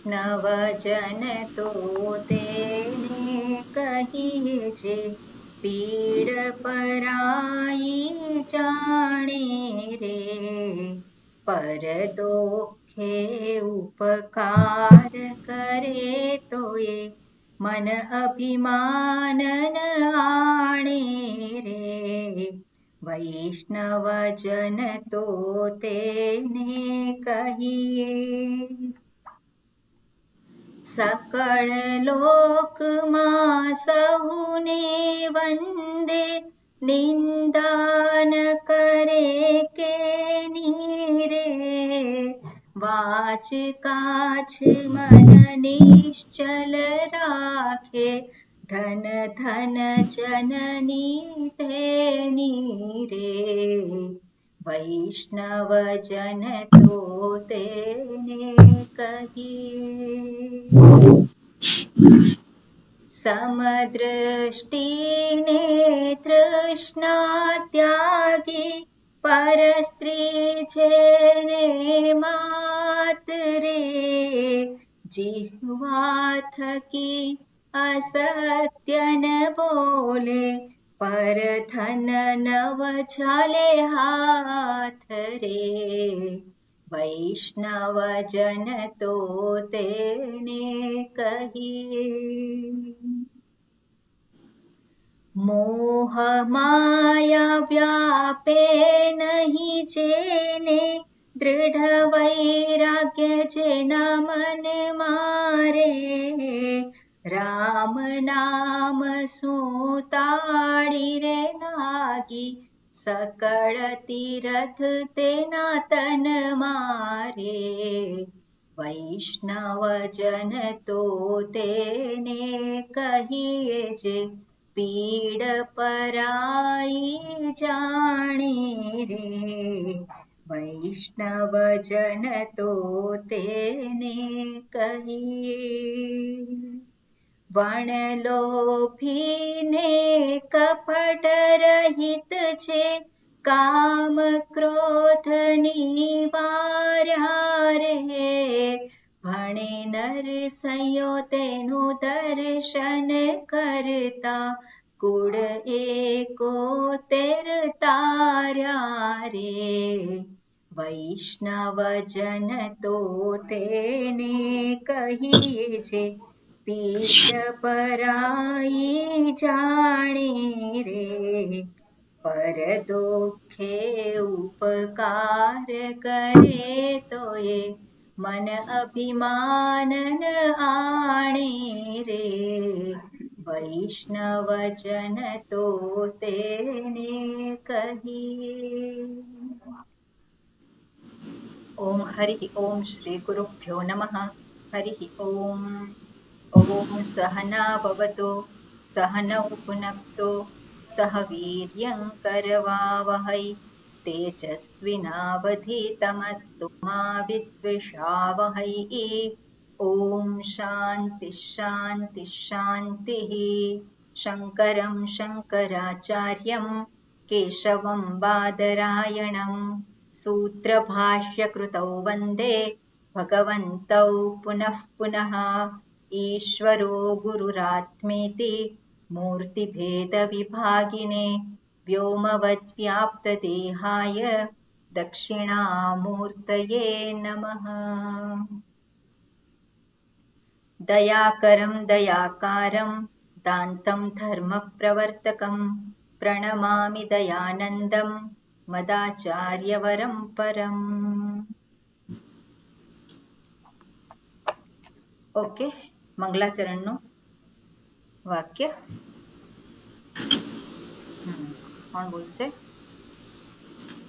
વૈષ્ણવજન તો તેને કહીએ જે પીડ પરાઈ જાણે રે, પર દુઃખે ઉપકાર કરે તો એ મન અભિમાન આણે રે, વૈષ્ણવજન તો તેને કહીએ. સકળ લોકમાં સહુને વંદે, નિંદા ન કરે કેની રે, વાચ કાચ મન નિશ્ચલ રાખે, ધન ધન જનની તેની રે, વૈષ્ણવજન તો તેને કહીએ. સમદ્રષ્ટિને તૃષ્ણા ત્યાગી, પર સ્ત્રી જેને માત રે, જીહ્વા થકી અસત્ય ન બોલે, પર ધન નવ ચાલે હાથ રે, વૈષ્ણવજન તો તેને કહીએ. મોહ માયા વ્યાપે નહીં જેને, દૃઢ વૈરાગ્ય જેના મન મારે, રામ નામ સુતાડી રે લાગી, સકળ તીરથ તેના તન મારે, વૈષ્ણવજન તો તેને કહીએ જે પીડ પરાઈ જાણે રે, વૈષ્ણવજન તો તેને કહીએ. વણલોભીને કપટ રહિત છે, કામ ક્રોધ નિવાર્યા રે, ભણે નરસૈયો તેનું દર્શન કરતા, કુળ એકોતેર તાર્યા રે, વૈષ્ણવજન તો તેને કહીએ જે પીડ પરાઈ જાણે રે, પર દુઃખે ઉપકાર કરે તો એ મન અભિમાન આણે રે, વૈષ્ણવજન તો તેને કહીએ. ઓમ હરિ ઓમ શ્રી ગુરુભ્યો નમઃ. હરિ ઓમ. ઓમ સહના ભવતુ સહનૌ ભુનક્તુ સહ વીર્યં કરવાવહૈ, તેજસ્વિનાવધીતમસ્તુ મા વિદ્વિષાવહૈ. ઓમ શાંતિ શાંતિ શાંતિઃ. શંકરં શંકરાચાર્યં કેશવં બાદરાયણં सूत्रभाष्यकृतौ वन्दे भगवन्तौ पुनः पुनः. ईश्वरो गुरुरात्मेति मूर्तिभेदविभागिने, व्योमवद्व्याप्तदेहाय दक्षिणामूर्तये नमः. दयाकरं दयाकारं दान्तं धर्मप्रवर्तकं, प्रणमामि दयानन्दं मदाचार्यवरं परम्. ઓકે, મંગલાચરણનું વાક્ય કોણ બોલશે?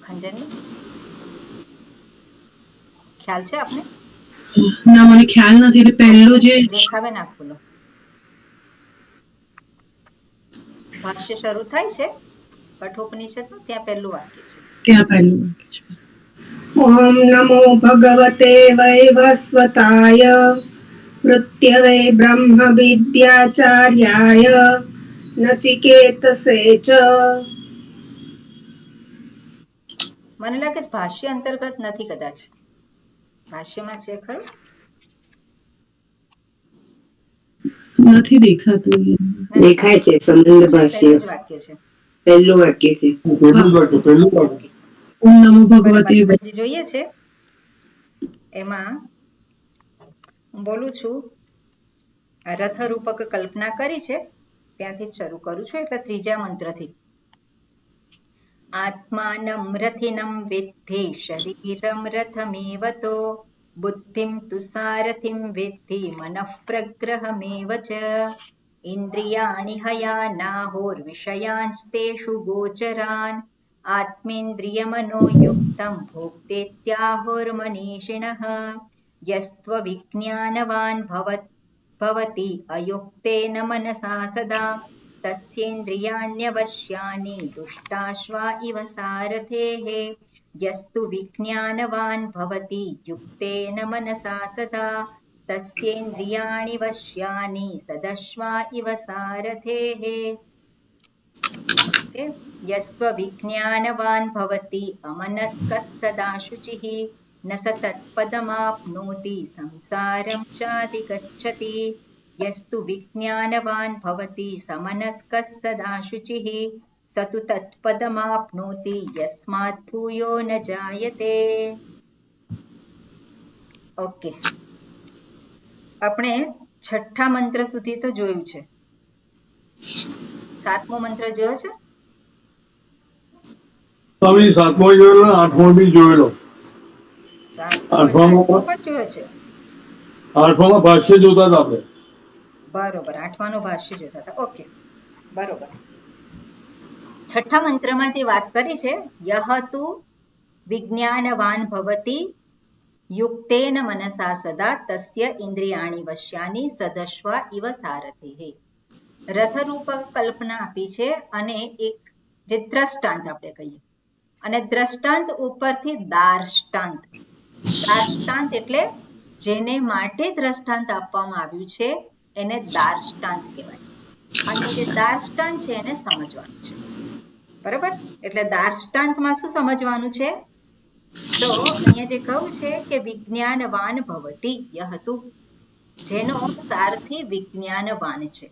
ખંજની, ખ્યાલ છે આપને? ના, મને ખ્યાલ નથી. એટલે પહેલું જે રેખાબેન આપું ભાષ્ય શરૂ થાય છે કઠોપનિષદનું, ત્યાં પહેલું વાક્ય છે. ત્યાં પહેલું વાક્ય છે. ઓમ નમો ભગવતે વૈવસ્વતાય મૃત્યવે બ્રહ્મ વિદ્યાચાર્યાય નચિકેતસે ચ. મને લાગે ભાષ્ય અંતર્ગત નથી, કદાચ ભાષ્યમાં છે ખરું? નથી દેખાતું અહીંયા. દેખાય છે સંબંધ ભાષ્ય પહેલું જ વાક્ય છે. પહેલું વાક્ય છે. ઓકે. ઓમ નમો આપણે ભગવતે બાજુ જોઈએ છે એમાં હું બોલું છું રથરૂપક કલ્પના કરી છે ત્યાંથી જ શરૂ કરું છું એટલે ત્રીજા મંત્રથી. આત્માનમ રથિનમ વિદ્ધિ શરીરમ રથમેવ તો બુદ્ધિમ તુ સારથિમ વિદ્ધિ મનઃ પ્રગ્રહમેવ ચ ઇન્દ્રિયાણિ હયાનાહોર્વિષયાંસ્તેષુ ગોચરાન આત્મેન્દ્રિયમનોયુક્તમ ભોક્તેત્યાહોર્મનીષિણઃ યસ્ત્વવિજ્ઞાનવાન ભવતિ અયુક્તેન મનસા સદા તસ્યેન્દ્રિયાણ્યવશ્યાનિ દુષ્ટાશ્વા ઇવ સારથેઃ યસ્તુ વિજ્ઞાનવાન ભવતિ યુક્તેન મનસા સદા તસ્યેન્દ્રિયાણિ વશ્યાનિ સદશ્વા ઇવ સારથેઃ. યસ્ત્વ વિજ્ઞાનવાન ભવતિ અમનસ્કः સદા શુચિઃ ન સ તત્પદમાપ્નોતિ સંસારમ ચાધિગચ્છતિ યસ્તુ વિજ્ઞાનવાન ભવતિ સમનસ્કः સદા શુચિઃ સ તુ તત્પદમાપ્નોતિ યસ્માत् ભૂયો ન જાયતે. ઓકે, આપણે છઠ્ઠા મંત્ર સુધી તો જોયું છે. સાતમો મંત્ર જોયો છે? સાતમો જોયેલો, આઠમો બી જોયેલો. આઠમો પણ જોયો છે. આઠમામાં ભાષ્ય જોતા હતા આપણે. બરોબર, આઠમાનું ભાષ્ય જોતા હતા. ઓકે, બરોબર. છઠ્ઠા મંત્રમાં જે વાત કરી છે યહ તુ વિજ્ઞાનવાન ભવતિ યુક્તેન મનસા સદા તસ્ય ઇન્દ્રિયાણિ વશ્યાનિ સદશ્વા ઇવ સારથિઃ. રથરૂપક કલ્પના આપી છે અને એક જે દ્રષ્ટાંત આપણે કહીએ અને દ્રષ્ટાંત ઉપરથી દાર્ષ્ટાંત. દાર્ષ્ટાંત એટલે જેને માટે દ્રષ્ટાંત આપવામાં આવ્યું છે એને દાર્ષ્ટાંત કહેવાય અને જે દાર્ષ્ટાંત છે એને સમજવાનું છે. બરાબર, એટલે દાર્ષ્ટાંતમાં શું સમજવાનું છે? તો અહીંયા જે કહ્યું છે કે વિજ્ઞાનવાન ભવતિ યહતુ, જેનો સારથી વિજ્ઞાનવાન છે.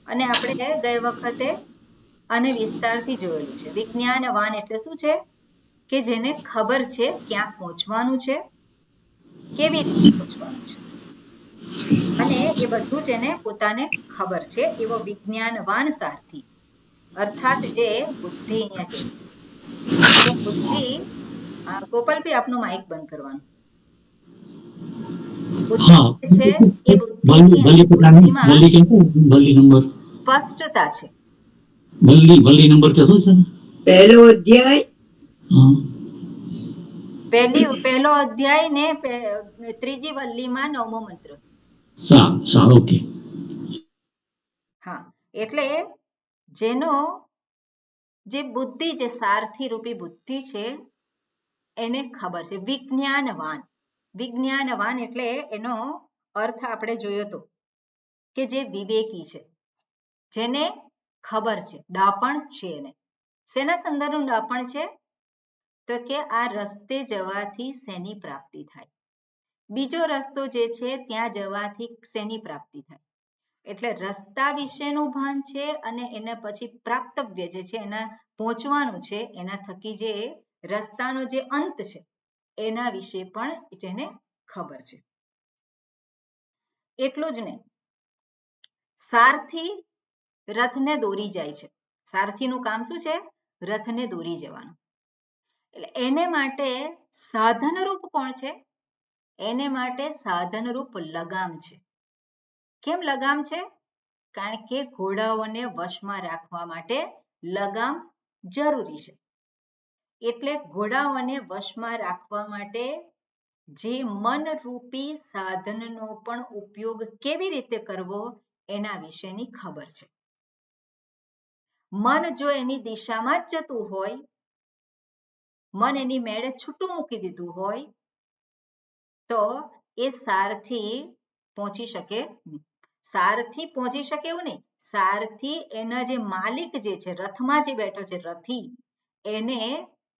અને આપણે ગઈ વખતે અને વિસ્તારથી જોયેલું છે. વિજ્ઞાનવાન એટલે શું છે કે જેને ખબર છે ક્યાં પહોંચવાનું છે, કેવી રીતે પહોંચવાનું છે અને એ બધું જ એને પોતાને ખબર છે એવો વિજ્ઞાનવાન સારથી, અર્થાત જે બુદ્ધિ અહીંયા કે છે બુદ્ધિ. ગોપાલભાઈ આપનું માઇક બંધ કરવાનું. બુદ્ધિ છે એ બુદ્ધિમાં સ્પષ્ટતા છે. વલ્લી નંબર કેસો છે? પહેલો અધ્યાય પહેલો અધ્યાય ને ત્રીજી વલ્લીમાં નવમો મંત્ર. ઓકે. હા, એટલે જેનો જે બુદ્ધિ, જે સારથી રૂપી બુદ્ધિ છે એને ખબર છે. વિજ્ઞાનવાન, વિજ્ઞાનવાન એટલે એનો અર્થ આપણે જોયો તો કે જે વિવેકી છે, જેને ખબર છે, ડાપણ છે. એને શેના સંદર્ભનું ડાપણ છે? તો કે આ રસ્તે જવાથી શેની પ્રાપ્તિ થાય, બીજો રસ્તો જે છે ત્યાં જવાથી શેની પ્રાપ્તિ થાય. એટલે રસ્તા વિશેનું ભાન છે અને એના પછી પ્રાપ્તવ્ય જે છે એના પહોંચવાનું છે, એના થકી જે રસ્તાનો જે અંત છે એના વિશે પણ જેને ખબર છે. એટલું જ નહીં, સારથી રથને દોરી જાય છે. સારથીનું કામ શું છે? રથને દોરી જવાનું. એટલે એને માટે સાધનરૂપ કોણ છે? એને માટે સાધનરૂપ લગામ છે. કેમ લગામ છે? કારણ કે ઘોડાઓને વશમાં રાખવા માટે લગામ જરૂરી છે. એટલે ઘોડાઓને વશમાં રાખવા માટે જે મનરૂપી સાધનનો પણ ઉપયોગ કેવી રીતે કરવો એના વિશેની ખબર છે. મન જો એની દિશામાં જ જતું હોય, મન એની મેળે છૂટું મૂકી દીધું હોય તો એ સારથી પહોંચી શકે નહીં. સારથી પહોંચી શકે એવું નહીં, સારથી એના જે માલિક જે છે, રથમાં જે બેઠો છે રથી, એને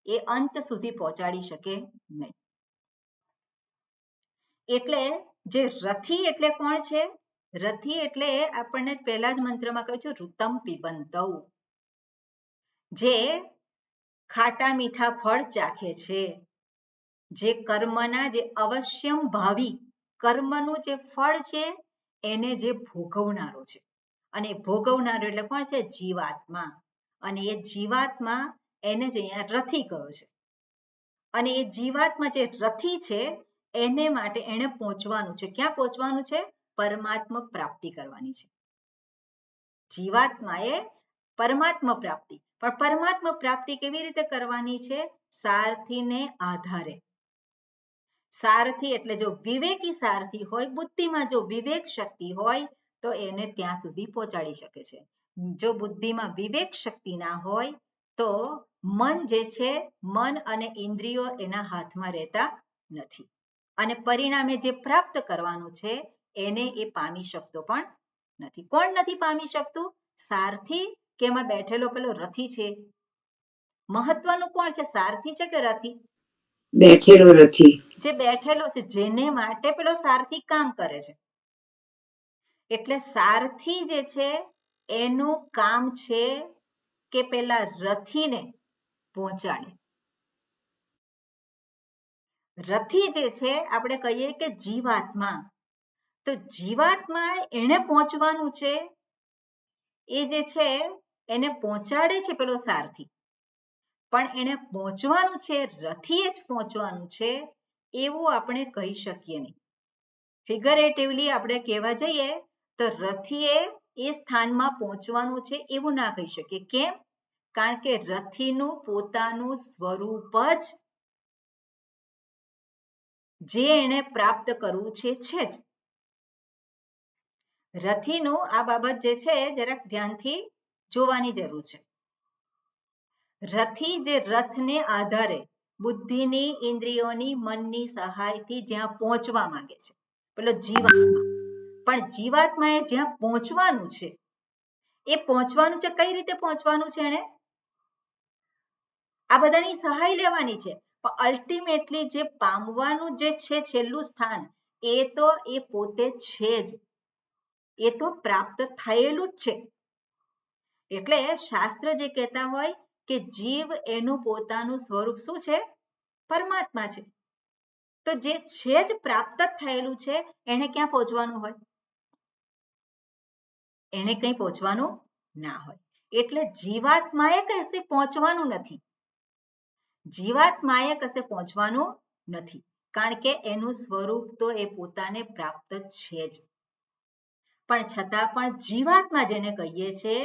એ અંત સુધી પહોંચાડી શકે નહીં. એટલે જે રથી એટલે કોણ છે? રથી એટલે આપણને પહેલા જ મંત્રમાં કહ્યું છે ઋતમ પિબંતૌ, જે ખાટા મીઠા ફળ ચાખે છે, જે કર્મના જે અવશ્યમ ભાવી કર્મનું જે ફળ છે એને જે ભોગવનારો છે. અને ભોગવનારો એટલે કોણ છે? જીવાત્મા. અને એ જીવાત્મા એને જ અહીંયા રથી કહ્યો છે. અને એ જીવાત્મા જે રથી છે એને માટે એને પહોંચવાનું છે. ક્યાં પહોંચવાનું છે? પરમાત્મા પ્રાપ્તિ કરવાની છે. જીવાત્માએ પરમાત્મા પ્રાપ્તિ, પણ પરમાત્મા પ્રાપ્તિ કેવી રીતે કરવાની છે? સારથીને આધારે. સારથી એટલે જો વિવેકી સારથી હોય, બુદ્ધિમાં જો વિવેક શક્તિ હોય તો એને ત્યાં સુધી પહોંચાડી શકે છે. જો બુદ્ધિમાં વિવેક શક્તિ ના હોય તો મન જે છે, મન અને ઇન્દ્રિયો એના હાથમાં રહેતા નથી. અને પરિણામે જે પ્રાપ્ત કરવાનું છે એને એ પામી શકતો પણ નથી. કોણ નથી પામી શકતું? સારથી કે એમાં બેઠેલો પેલો રથી છે. મહત્વનું કોણ છે? સારથી છે કે રથી? બેઠેલો રથી. જે બેઠેલો છે, જેને માટે પેલો સારથી કામ કરે છે. એટલે સારથી જે છે એનું કામ છે કે પેલા રથીને પહોંચાડે. રથી જે છે આપણે કહીએ કે જીવાત્મા, તો જીવાત્મા એને પહોંચવાનું છે, એ જે છે એને પહોંચાડે છે પેલો સારથી, પણ એને પહોંચવાનું છે, રથીએ જ પહોંચવાનું છે એવું આપણે કહી શકીએ નહીં. ફિગરેટિવલી આપણે કહેવા જઈએ તો રથીએ એ સ્થાનમાં પહોંચવાનું છે એવું ના કહી શકીએ. કેમ? કારણ કે રથીનું પોતાનું સ્વરૂપ જ જે એને પ્રાપ્ત કરવું છે જ. રથીનું આ બાબત જે છે જરાક ધ્યાનથી જોવાની જરૂર છે. રથી જે રથને આધારે બુદ્ધિની, ઇન્દ્રિયોની, મનની સહાયથી જ્યાં પહોંચવા માંગે છે પેલો જીવાત્મા, પણ જીવાત્માએ જ્યાં પહોંચવાનું છે એ પહોંચવાનું છે. કઈ રીતે પહોંચવાનું છે? એને આ બધાની સહાય લેવાની છે, પણ અલ્ટિમેટલી જે પામવાનું જે છે છેલ્લું સ્થાન એ તો એ પોતે છે જ, એ તો પ્રાપ્ત થયેલું જ છે. એટલે શાસ્ત્ર જે કહેતા હોય કે જીવ એનું પોતાનું સ્વરૂપ શું છે? પરમાત્મા છે. તો જે છે જ પ્રાપ્ત થયેલું છે એને ક્યાં પહોંચવાનું હોય? એને કંઈ પહોંચવાનું ના હોય. એટલે જીવાત્માએ કશે પહોંચવાનું નથી. જીવાત્માએ કશે પહોંચવાનું નથી, કારણ કે એનું સ્વરૂપ તો એ પોતાને પ્રાપ્ત છે જ. પણ છતાં પણ જીવાત્મા જેને કહીએ છે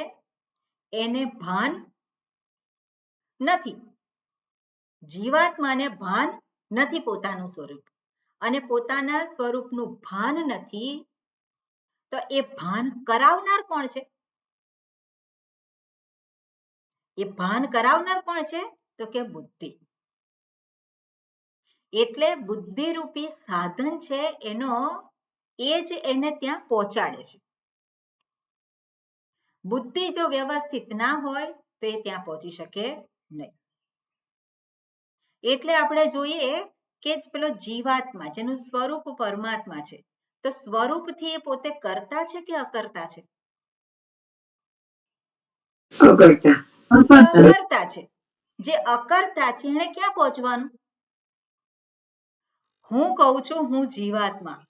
એને ભાન નથી. જીવાત્માને ભાન નથી પોતાનું સ્વરૂપ, અને પોતાના સ્વરૂપનું ભાન નથી તો એ ભાન કરાવનાર કોણ છે? એ ભાન કરાવનાર કોણ છે? તો કે બુદ્ધિ. એટલે બુદ્ધિરૂપી સાધન છે એનો, એ જ એને ત્યાં પહોંચાડે છે. બુદ્ધિ જો વ્યવસ્થિત ના હોય તો એ ત્યાં પહોંચી શકે નહીં. એટલે આપણે જોઈએ કે પેલો જીવાત્મા જેનું સ્વરૂપ પરમાત્મા છે, તો સ્વરૂપથી એ પોતે કરતા છે કે અકર્તા છે? અકર્તા. અકર્તા છે. જે અકર્તા છે એને ક્યાં પહોંચવાનું? હું કહું છું હું જીવાત્મા,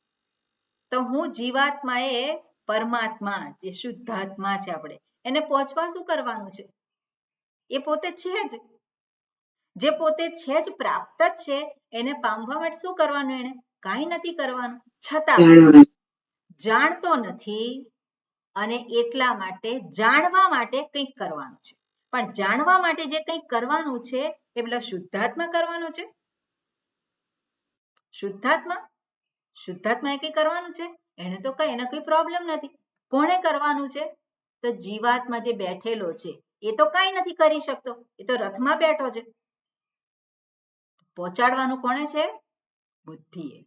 તો હું જીવાત્મા એ પરમાત્મા જે શુદ્ધાત્મા છે આપણે એને પહોંચવા શું કરવાનું છે? એ પોતે છે જ, જે પોતે છે જ પ્રાપ્ત જ છે, એને પામવા માટે શું કરવાનું? એને કાંઈ નથી કરવાનું, છતાં જાણતો નથી અને એટલા માટે જાણવા માટે કંઈક કરવાનું છે. પણ જાણવા માટે જે કંઈક કરવાનું છે એ પેલા શુદ્ધાત્મા કરવાનું છે. શુદ્ધાત્મા એ કંઈ કરવાનું છે? એને તો કઈ એનો કોઈ પ્રોબ્લેમ નથી. કોણે કરવાનું છે? તો જીવાત્મા જે બેઠેલો છે એ તો કાંઈ નથી કરી શકતો, એ તો રથમાં બેઠો છે. પહોંચાડવાનું કોણે છે? બુદ્ધિએ.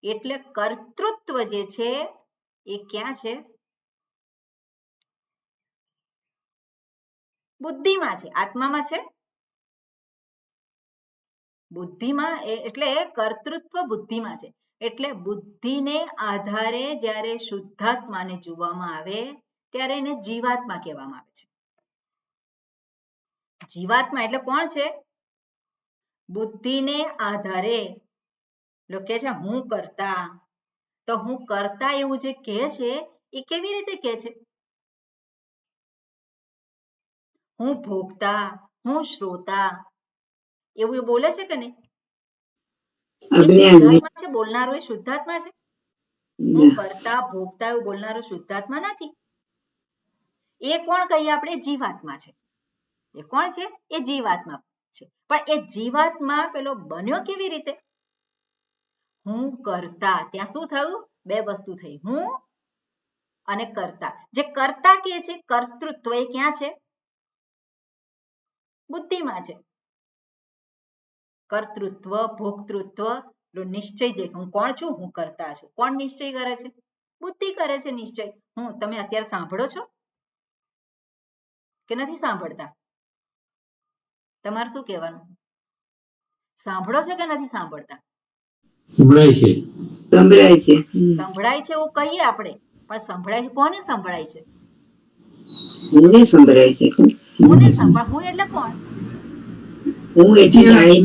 એટલે કર્તૃત્વ જે છે એ ક્યાં છે? બુદ્ધિમાં છે, આત્મામાં છે. બુદ્ધિમાં એટલે કર્તૃત્વ બુદ્ધિમાં છે. એટલે બુદ્ધિને આધારે જ્યારે શુદ્ધાત્માને જોવામાં આવે ત્યારે એને જીવાત્મા કહેવામાં આવે છે. જીવાત્મા એટલે કોણ છે? બુદ્ધિને આધારે કે છે હું કરતા, તો હું કરતા એવું જે કહે છે એ કેવી રીતે કહે છે? હું ભોગતા, હું શ્રોતા એવું એ બોલે છે કે નહીં? એ શુદ્ધાત્મા છે? બોલનારો એ શુદ્ધાત્મા છે? હું કરતા ભોગતા એવું બોલનારો શુદ્ધાત્મા નથી. એ કોણ કહીએ આપણે? જીવાત્મા છે. એ કોણ છે? એ જીવાત્મા છે. પણ એ જીવાત્મા પેલો બન્યો કેવી રીતે? હું કરતા, ત્યાં શું થયું? બે વસ્તુ થઈ, હું અને કરતા. જે કરતા કે છે કર્તૃત્વ એ ક્યાં છે? બુદ્ધિમાં છે. કર્તૃત્વ, ભોક્તૃત્વ, નિશ્ચય જે હું કોણ છું? હું કરતા છું. કોણ નિશ્ચય કરે છે? બુદ્ધિ કરે છે નિશ્ચય. તમે અત્યારે સાંભળો છો કે નથી સાંભળતા? તમારે શું કહેવાનું? સાંભળો છો કે નથી સાંભળતા? સંભળાય છે. સંભળાય છે. સંભળાય છે એવું કહીએ આપણે, પણ સંભળાય છે કોને સંભળાય છે? મને સંભળાય છે. હું ને સંભળાય. હું એટલે કોણ? હું એટલે જાણી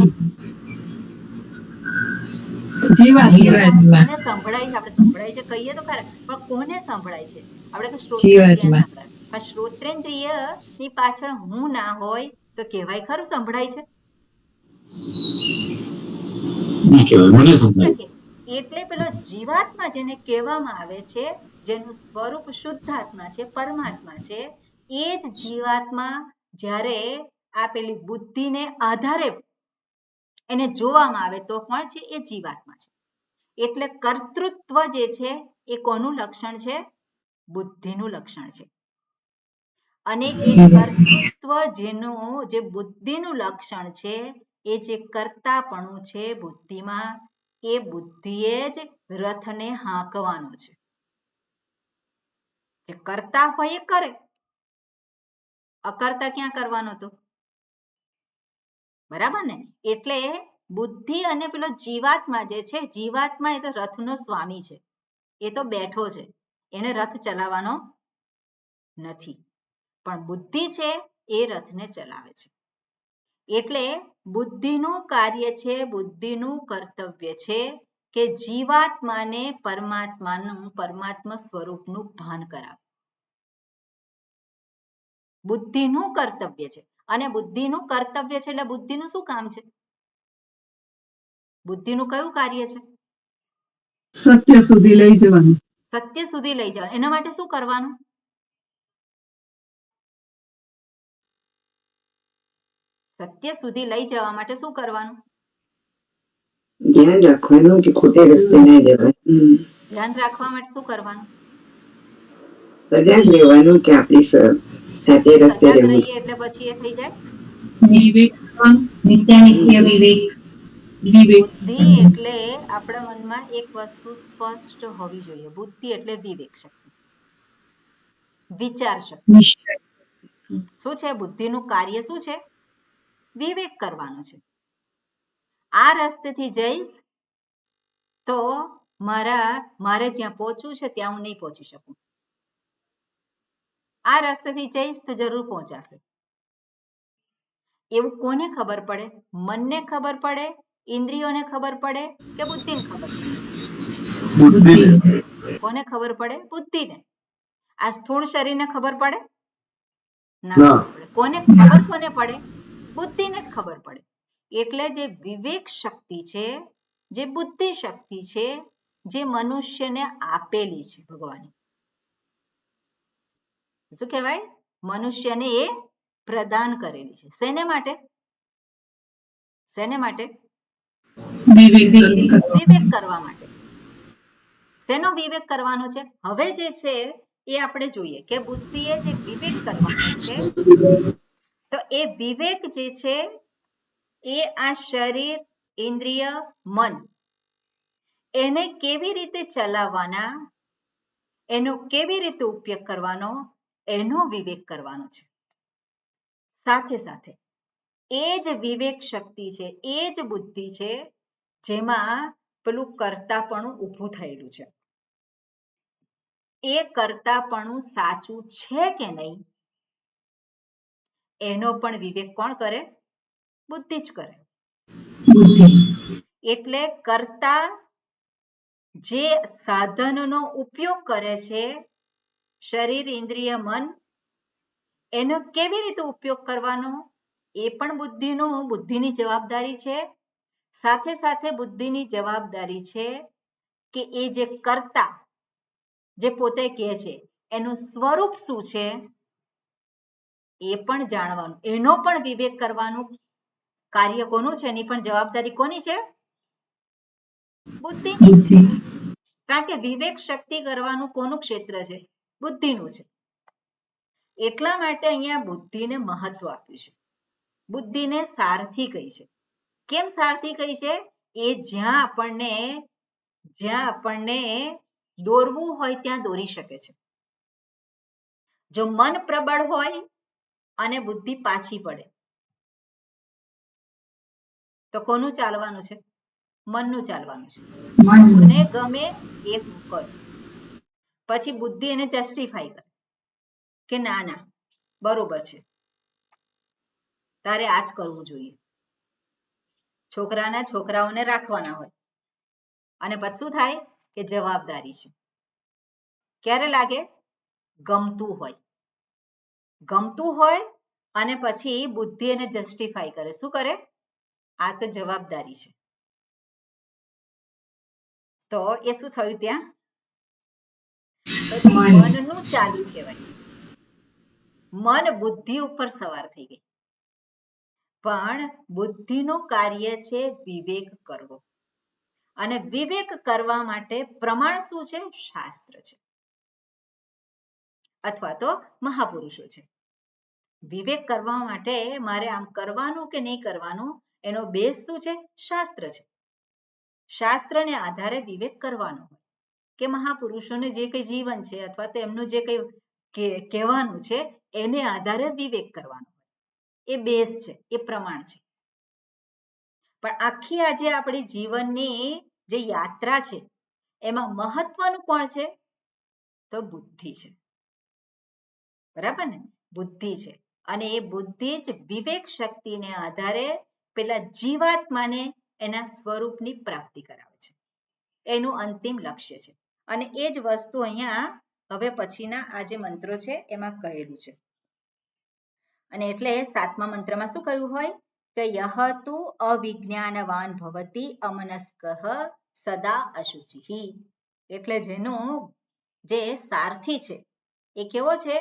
જીવાત્મા. કોને સંભળાય છે? આપણે સંભળાય છે કહીએ તો ખરા, પણ કોને સંભળાય છે? આપણે તો શ્રોત્રેન્દ્રિય સંભળાય. પણ શ્રોત્રેન્દ્રિય ની પાછળ હું ના હોય તો કહેવાય ખરું સંભળાય છે? ના કહેવાય, મને સંભળાય. એટલે પેલો જીવાત્મા જેને કહેવામાં આવે છે, જેનું સ્વરૂપ શુદ્ધાત્મા છે, પરમાત્મા છે, એ જ જીવાત્મા જ્યારે આ પેલી બુદ્ધિને આધારે એને જોવામાં આવે તો પણ છે એ જીવાત્મા છે. એટલે કર્તૃત્વ જે છે એ કોનું લક્ષણ છે? બુદ્ધિનું લક્ષણ છે. અને એ કર્તૃત્વ જેનું જે બુદ્ધિનું લક્ષણ છે, એ જે કર્તાપણું છે બુદ્ધિમાં, એ બુદ્ધિએ જ રથને હાંકવાનો છે. જે કરતા હોય એ કરે, અકર્તા ક્યાં કરવાનો હતો? બરાબર ને? એટલે બુદ્ધિ અને પેલો જીવાત્મા જે છે, જીવાત્મા એ તો રથનો સ્વામી છે. એ તો બેઠો છે, એને રથ ચલાવવાનો નથી. પણ બુદ્ધિ છે એ રથને ચલાવે છે. એટલે બુદ્ધિનું કાર્ય છે, બુદ્ધિનું કર્તવ્ય છે કે જીવાત્માને પરમાત્મા સ્વરૂપનું ભાન કરાવે. બુદ્ધિનું કર્તવ્ય છે. અને બુદ્ધિનું કર્તવ્ય છે એટલે બુદ્ધિનું શું કામ છે? બુદ્ધિનું કયું કાર્ય છે? સત્ય સુધી લઈ જવાનું. સત્ય સુધી લઈ જવાનું. એના માટે શું કરવાનું? સત્ય સુધી લઈ જવા માટે શું કરવાનું? ધ્યાન રાખવાનું કે ખોટે રસ્તે ના જવાય. ધ્યાન રાખવા માટે શું કરવાનું? સજાગ રહેવાનું કે આપણી સાથે રસ્તે સજાગ રહેવું. રહીએ એટલે પછી એ થઈ જાય વિવેક, નિત્યાનિત્ય વિવેક. બુદ્ધિ એટલે આપણા મનમાં એક વસ્તુ સ્પષ્ટ હોવી જોઈએ. બુદ્ધિ એટલે વિવેક શક્તિ, વિચાર શક્તિ. શું છે? બુદ્ધિનું કાર્ય શું છે? વિવેક કરવાનું છે. આ રસ્તેથી જઈશ તો મારે જ્યાં પહોંચવું છે ત્યાં હું નહીં પહોંચી શકું. આ રસ્તેથી જઈશ તો જરૂર પહોંચાશે. એવું કોને ખબર પડે? મનને ખબર પડે, ઇન્દ્રિયોને ખબર પડે કે બુદ્ધિને ખબર પડે? કોને ખબર પડે? બુદ્ધિને. આ સ્થૂળ શરીરને ખબર પડે? ના પડે. કોને પડે? બુદ્ધિને જ ખબર પડે. એટલે જે વિવેક શક્તિ છે, જે બુદ્ધિ શક્તિ છે, જે મનુષ્યને આપેલી છે ભગવાને, શું કહેવાય? મનુષ્યને એ પ્રદાન કરેલી છે. શેને માટે? શેને માટે? વિવેક કરવા માટે. શેનો વિવેક કરવાનો છે? હવે જે છે એ આપણે જોઈએ કે બુદ્ધિએ જે વિવેક કરવાનો છે, તો એ વિવેક જે છે એ આ શરીર, ઇન્દ્રિય, મન એને કેવી રીતે ચલાવવાના, એનો કેવી રીતે ઉપયોગ કરવાનો, એનો વિવેક કરવાનો છે. સાથે સાથે એ જ વિવેક શક્તિ છે, એ જ બુદ્ધિ છે જેમાં પેલું કર્તાપણું ઊભું થયેલું છે. એ કર્તાપણું સાચું છે કે નહીં એનો પણ વિવેક કોણ કરે? બુદ્ધિ જ કરે. બુદ્ધિ. એટલે કર્તા જે સાધનનો ઉપયોગ કરે છે, શરીર, ઇન્દ્રિય, મન, એનો કેવી રીતે ઉપયોગ કરવાનો એ પણ બુદ્ધિની જવાબદારી છે. સાથે સાથે બુદ્ધિની જવાબદારી છે કે એ જે કર્તા જે પોતે કહે છે એનું સ્વરૂપ શું છે એ પણ જાણવાનું, એનો પણ વિવેક કરવાનું કાર્ય કોનું છે? એની પણ જવાબદારી કોની છે? બુદ્ધિની છે. કારણ કે વિવેક શક્તિ કરવાનું કોનું ક્ષેત્ર છે? બુદ્ધિનું છે. એટલા માટે અહીંયા બુદ્ધિને મહત્વ આપ્યું છે. બુદ્ધિને સારથી કહી છે. કેમ સારથી કહી છે? એ જ્યાં આપણને દોરવું હોય ત્યાં દોરી શકે છે. જો મન પ્રબળ હોય અને બુદ્ધિ પાછી પડે તો કોનું ચાલવાનું છે? મનનું ચાલવાનું છે. મને ગમે એ હું કરું. પછી બુદ્ધિ એને જસ્ટિફાઈ કરે કે ના ના બરોબર છે, તારે આ જ કરવું જોઈએ. છોકરાઓને રાખવાના હોય અને પછી શું થાય કે જવાબદારી છે. ક્યારે લાગે? ગમતું હોય અને પછી બુદ્ધિ એને જસ્ટિફાઈ કરે. શું કરે? આ તો જવાબદારી છે. તો એ શું થયું ત્યાં? મનનું ચાલ્યું કહેવાય. મન બુદ્ધિ ઉપર સવાર થઈ ગઈ. પણ બુદ્ધિનું કાર્ય છે વિવેક કરવો. અને વિવેક કરવા માટે પ્રમાણ શું છે? શાસ્ત્ર છે અથવા તો મહાપુરુષો છે. વિવેક કરવા માટે મારે આમ કરવાનું કે નહીં કરવાનું એનો બેઝ શું છે? શાસ્ત્ર છે. શાસ્ત્રને આધારે વિવેક કરવાનો કે મહાપુરુષોને જે કંઈ જીવન છે અથવા તો એમનું જે કંઈ કહેવાનું છે એને આધારે વિવેક કરવાનો. એ બેઝ છે, એ પ્રમાણ છે. પણ આખી આજે આપણી જીવનની જે યાત્રા છે એમાં મહત્વનું કોણ છે? તો બુદ્ધિ છે. બરાબર ને? બુદ્ધિ છે. અને એ બુદ્ધિ જ વિવેક શક્તિને આધારે પેલા જીવાત્માને એના સ્વરૂપની પ્રાપ્તિ કરાવે છે. એનું અંતિમ લક્ષ્ય છે. અને એ જ વસ્તુ અહીંયા હવે પછીના આ જે મંત્રો છે એમાં કહેલું છે. અને એટલે 7મા મંત્રમાં શું કહ્યું હોય કે યહ તુ અવિજ્ઞાનવાન ભવતિ અમનસ્કઃ સદા અશુચિઃ. એટલે જેનું જે સારથી છે એ કેવો છે?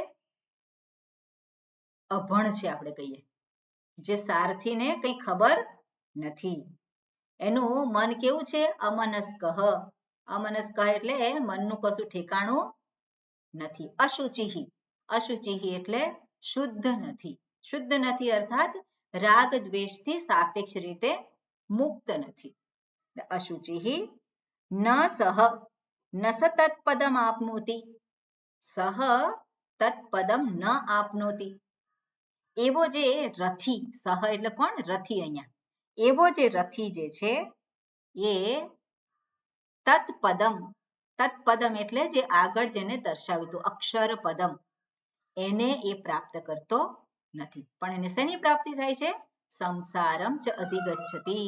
અભણ છે આપણે કહીએ. જે સારથીને કંઈ ખબર નથી. એનું મન કેવું છે? અમનસ્કઃ. અમનસ્કઃ એટલે મનનું કશું ઠેકાણું નથી. અશુચિઃ. અશુચિઃ એટલે શુદ્ધ નથી. શુદ્ધ નથી અર્થાત રાગ દ્વેષથી સાપેક્ષ રીતે મુક્ત નથી. અશુચિઃ ન સહ ન સ તત્પદમ આપનોતિ. સહ તત્પદમ ન આપનોતિ. એવો જે રથી, સહ એટલે કોણ? રથી. અહીંયા એવો જે રથી જે છે એ તત્પદમ. તત્પદમ એટલે જે આગળ જેને દર્શાવ્યું હતું અક્ષર પદમ, એને એ પ્રાપ્ત કરતો નથી. પણ એને શેની પ્રાપ્તિ થાય છે? સંસારમ ચ અધિગચ્છતિ.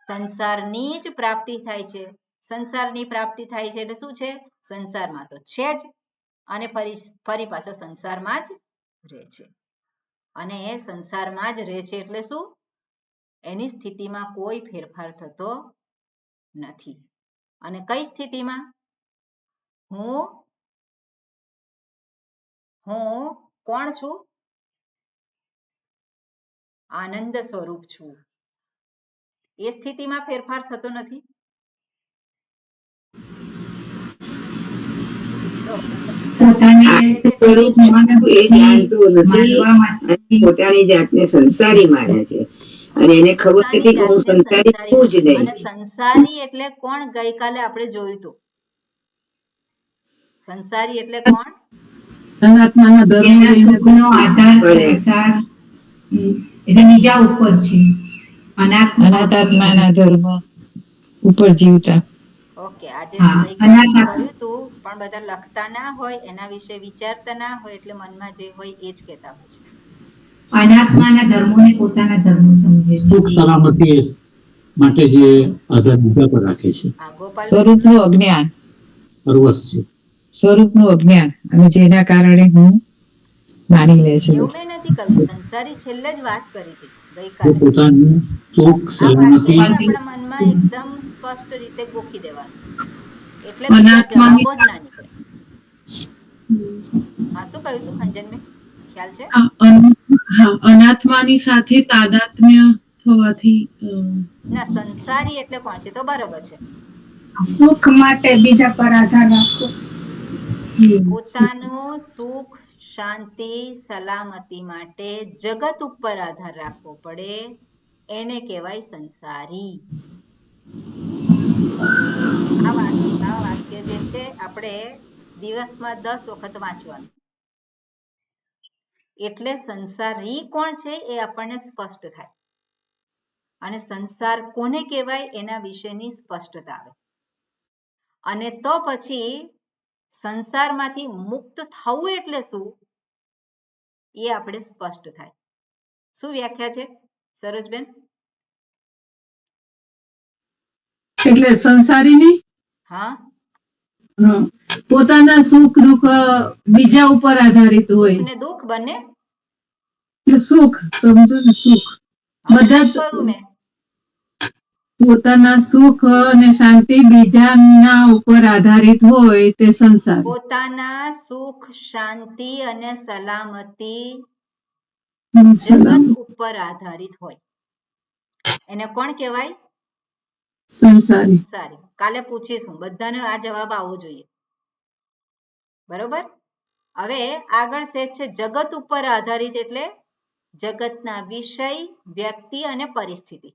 સંસારની જ પ્રાપ્તિ થાય છે. સંસારની પ્રાપ્તિ થાય છે એટલે શું છે? સંસારમાં તો છે જ અને ફરી પાછો સંસારમાં જ રહે છે. અને એ સંસારમાં જ રહે છે એટલે શું? એની સ્થિતિમાં કોઈ ફેરફાર થતો નથી. અને કઈ સ્થિતિમાં? હું કોણ છું? આનંદ સ્વરૂપ છું. એ સ્થિતિમાં ફેરફાર થતો નથી. પોતાની જાતને સંસારી માને છે અને એને ખબર નથી કે હું સંસારી છું જ નહીં. સંસારી એટલે કોણ? ગઈકાલે આપણે જોયું હતું. સંસારી એટલે કોણ? અનાત્માના એના ધર્મ સુખનો આધાર સંસાર એટલે બીજા ઉપર છે. અનાત્માના ધર્મ ઉપર જીવતા. ઓકે, આજે હા, ગઈકાલે અનાથ કહ્યું તું પણ બધા લખતા ના હોય, એના વિશે વિચારતા ના હોય, એટલે મનમાં જે હોય એ જ કહેતા હોય છે. અનાત્માના ધર્મોને પોતાના ધર્મો સમજે છે. સુખ સલામતી માટે જે આધાર બીજા પર રાખે છે, આ ગોપાલ સ્વરૂપનું અજ્ઞાન, પરવશ છે. સ્વરૂપનું અજ્ઞાન, અને જેના કારણે હું માની લે છે. એવું મેં નથી કહ્યું, સંસારી છેલ્લે જ વાત કરી હતી જે ગઈકાલે. પોતાનું સુખ આ વાક્ય સલામતી છે આપણા મનમાં એકદમ સ્પષ્ટ રીતે ગોખી દેવાનું, એટલે બીજા અનાત્માની જવાબો જ ના નીકળે. હા, શું કહ્યું તું ખંજનબેન, ખ્યાલ છે? અનાત્માની સાથે તાદાત્મ્ય થવાથી ના, સંસારી એટલે કોણ છે તો બરોબર છે. સુખ માટે બીજા પર આધાર રાખવો. પોતાનું સુખ, શાંતિ, સલામતી માટે જગત ઉપર આધાર રાખવો પડે, એને કહેવાય સંસારી. આ વાક્ય જે છે આપણે દિવસમાં 10 વખત વાંચવાનું, એટલે સંસારી કોણ છે એ આપણને સ્પષ્ટ થાય, અને સંસાર કોને કહેવાય એના વિશેની સ્પષ્ટતા આવે, અને તો પછી સંસારમાંથી મુક્ત થવું એટલે શું એ આપણે સ્પષ્ટ થાય. શું વ્યાખ્યા છે સરોજબેન? એટલે સંસારીની હા, પોતાના સુખ દુઃખ બીજા ઉપર આધારિત હોય. સુખ ને દુઃખ બંને. એટલે સુખ સમજો ને, સુખ બધા જ કહ્યું મેં, પોતાના સુખ અને શાંતિ બીજાના ઉપર આધારિત હોય તે સંસાર. પોતાના સુખ, શાંતિ અને સલામતી જગત સલામ ઉપર આધારિત હોય એને કોણ કહેવાય? સંસારી. સારી. કાલે પૂછીશું, બધાને આ જવાબ આવવો જોઈએ, બરોબર? હવે આગળ સેજ છે જગત ઉપર આધારિત, એટલે જગતના વિષય, વ્યક્તિ અને પરિસ્થિતિ.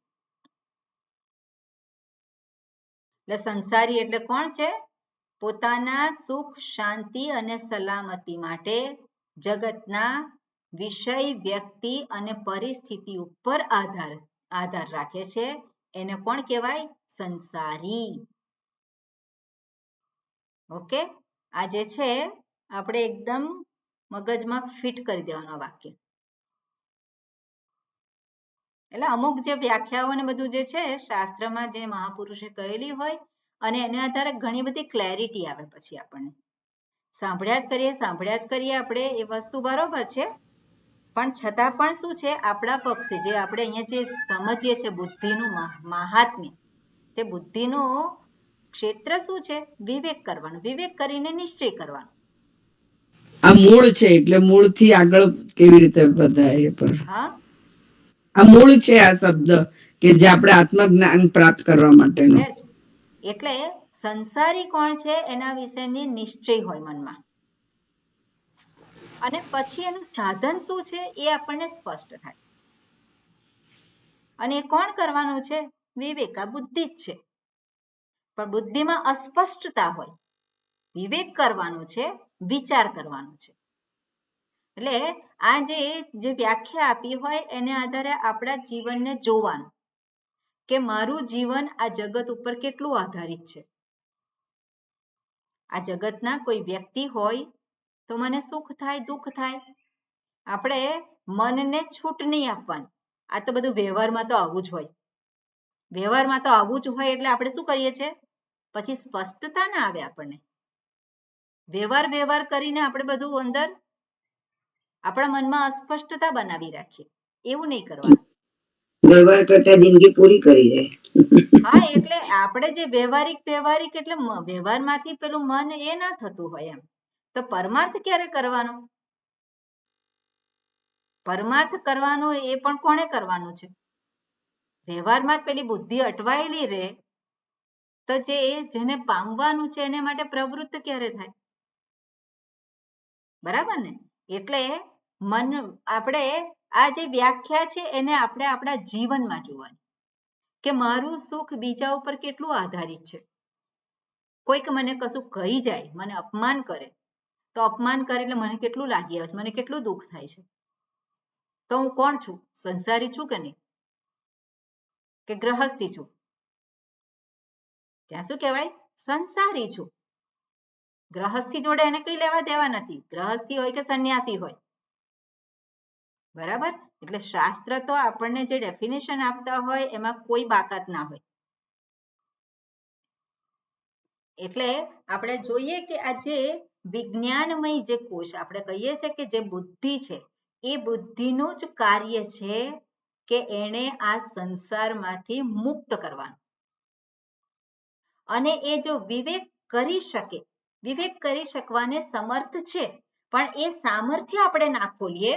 એટલે સંસારી એટલે કોણ છે? પોતાના સુખ, શાંતિ અને સલામતી માટે જગતના વિષય, વ્યક્તિ અને પરિસ્થિતિ ઉપર આધાર રાખે છે, એને કોણ કહેવાય? સંસારી. ઓકે, આ જે છે આપણે એકદમ મગજમાં ફિટ કરી દેવાનું વાક્ય. એટલે અમુક જે વ્યાખ્યાઓ ને બધું જે છે શાસ્ત્રમાં જે મહાપુરુષે કહેલી હોય, અને એના આધારે ઘણી બધી ક્લેરિટી આવે. પછી આપણને સાંભળ્યા જ કરીએ આપણે, એ વસ્તુ બરોબર છે, પણ છતાં પણ શું છે, આપણા પક્ષે જે આપણે અહીંયા જે સમજીએ છીએ બુદ્ધિનું મહાત્મ્ય, તે બુદ્ધિનું ક્ષેત્ર શું છે? વિવેક કરવાનું, વિવેક કરીને નિશ્ચય કરવાનો. આ મૂળ છે, એટલે મૂળ થી આગળ કેવી રીતે વધાય પર. હા, આ મૂળ છે આ શબ્દ કે જે આપણે આત્મજ્ઞાન પ્રાપ્ત કરવા માટેનો. છે જ. એટલે સંસારી કોણ છે એના વિશેની નિશ્ચય હોય મનમાં, અને પછી એનું સાધન શું છે એ આપણને સ્પષ્ટ થાય. અને એ કોણ કરવાનું છે? વિવેક, આ બુદ્ધિ જ છે. પણ બુદ્ધિમાં અસ્પષ્ટતા હોય, વિવેક કરવાનું છે, વિચાર કરવાનો છે. એટલે આ જે વ્યાખ્યા આપી હોય એને આધારે આપણા જીવનને જોવાનું કે મારું જીવન આ જગત ઉપર કેટલું આધારિત છે. આ જગતના કોઈ વ્યક્તિ હોય તો મને સુખ થાય, દુઃખ થાય, આપણે મનને છૂટ નહીં આપવાની. આ તો બધું વ્યવહારમાં તો આવું જ હોય, વ્યવહારમાં તો આવું જ હોય, એટલે આપણે શું કરીએ છીએ પછી સ્પષ્ટતા ના આવે આપણને. વ્યવહાર કરીને આપણે બધું અંદર આપણા મનમાં અસ્પષ્ટતા બનાવી રાખીએ, એવું નહીં કરવાનું. વ્યવહાર કરતા જિંદગી પૂરી કરી જાય. હા, એટલે આપણે જે વ્યવહારિક એટલે વ્યવહારમાંથી પેલું મન એ ના થતું હોય એમ. તો પરમાર્થ ક્યારે કરવાનો? પરમાર્થ કરવાનો એ પણ કોણે કરવાનું છે? વ્યવહારમાં જ પેલી બુદ્ધિ અટવાયેલી રહે તો જેને પામવાનું છે એને માટે પ્રવૃત્ત ક્યારે થાય? બરાબર ને? એટલે આપણે આ જે વ્યાખ્યા છે એને આપણે આપણા જીવનમાં જોવાની કે મારું સુખ બીજા ઉપર કેટલું આધારિત છે. કોઈક મને કશું કહી જાય, મને અપમાન કરે, તો અપમાન કરે એટલે મને કેટલું લાગી આવે છે, મને કેટલું દુઃખ થાય છે. તો હું કોણ છું? સંસારી છું કે નહીં? કે ગ્રહસ્થી છું? ત્યાં શું કહેવાય? સંસારી છું. ગ્રહસ્થી જોડે એને કઈ લેવા દેવા નથી, ગ્રહસ્થી હોય કે સંન્યાસી હોય. બરાબર? એટલે શાસ્ત્ર તો આપણને જે ડેફિનેશન આપતા હોય એમાં કોઈ બાકાત ના હોય. એટલે આપણે જોઈએ કે આ જે વિજ્ઞાનમય જે કોષ આપણે કહીએ છીએ કે જે બુદ્ધિ છે, એ બુદ્ધિનું જ કાર્ય છે કે એને આ સંસારમાંથી મુક્ત કરવાનું. અને એ જો વિવેક કરી શકે, વિવેક કરી શકવાને સમર્થ છે, પણ એ સામર્થ્ય આપણે ના ખોલીએ,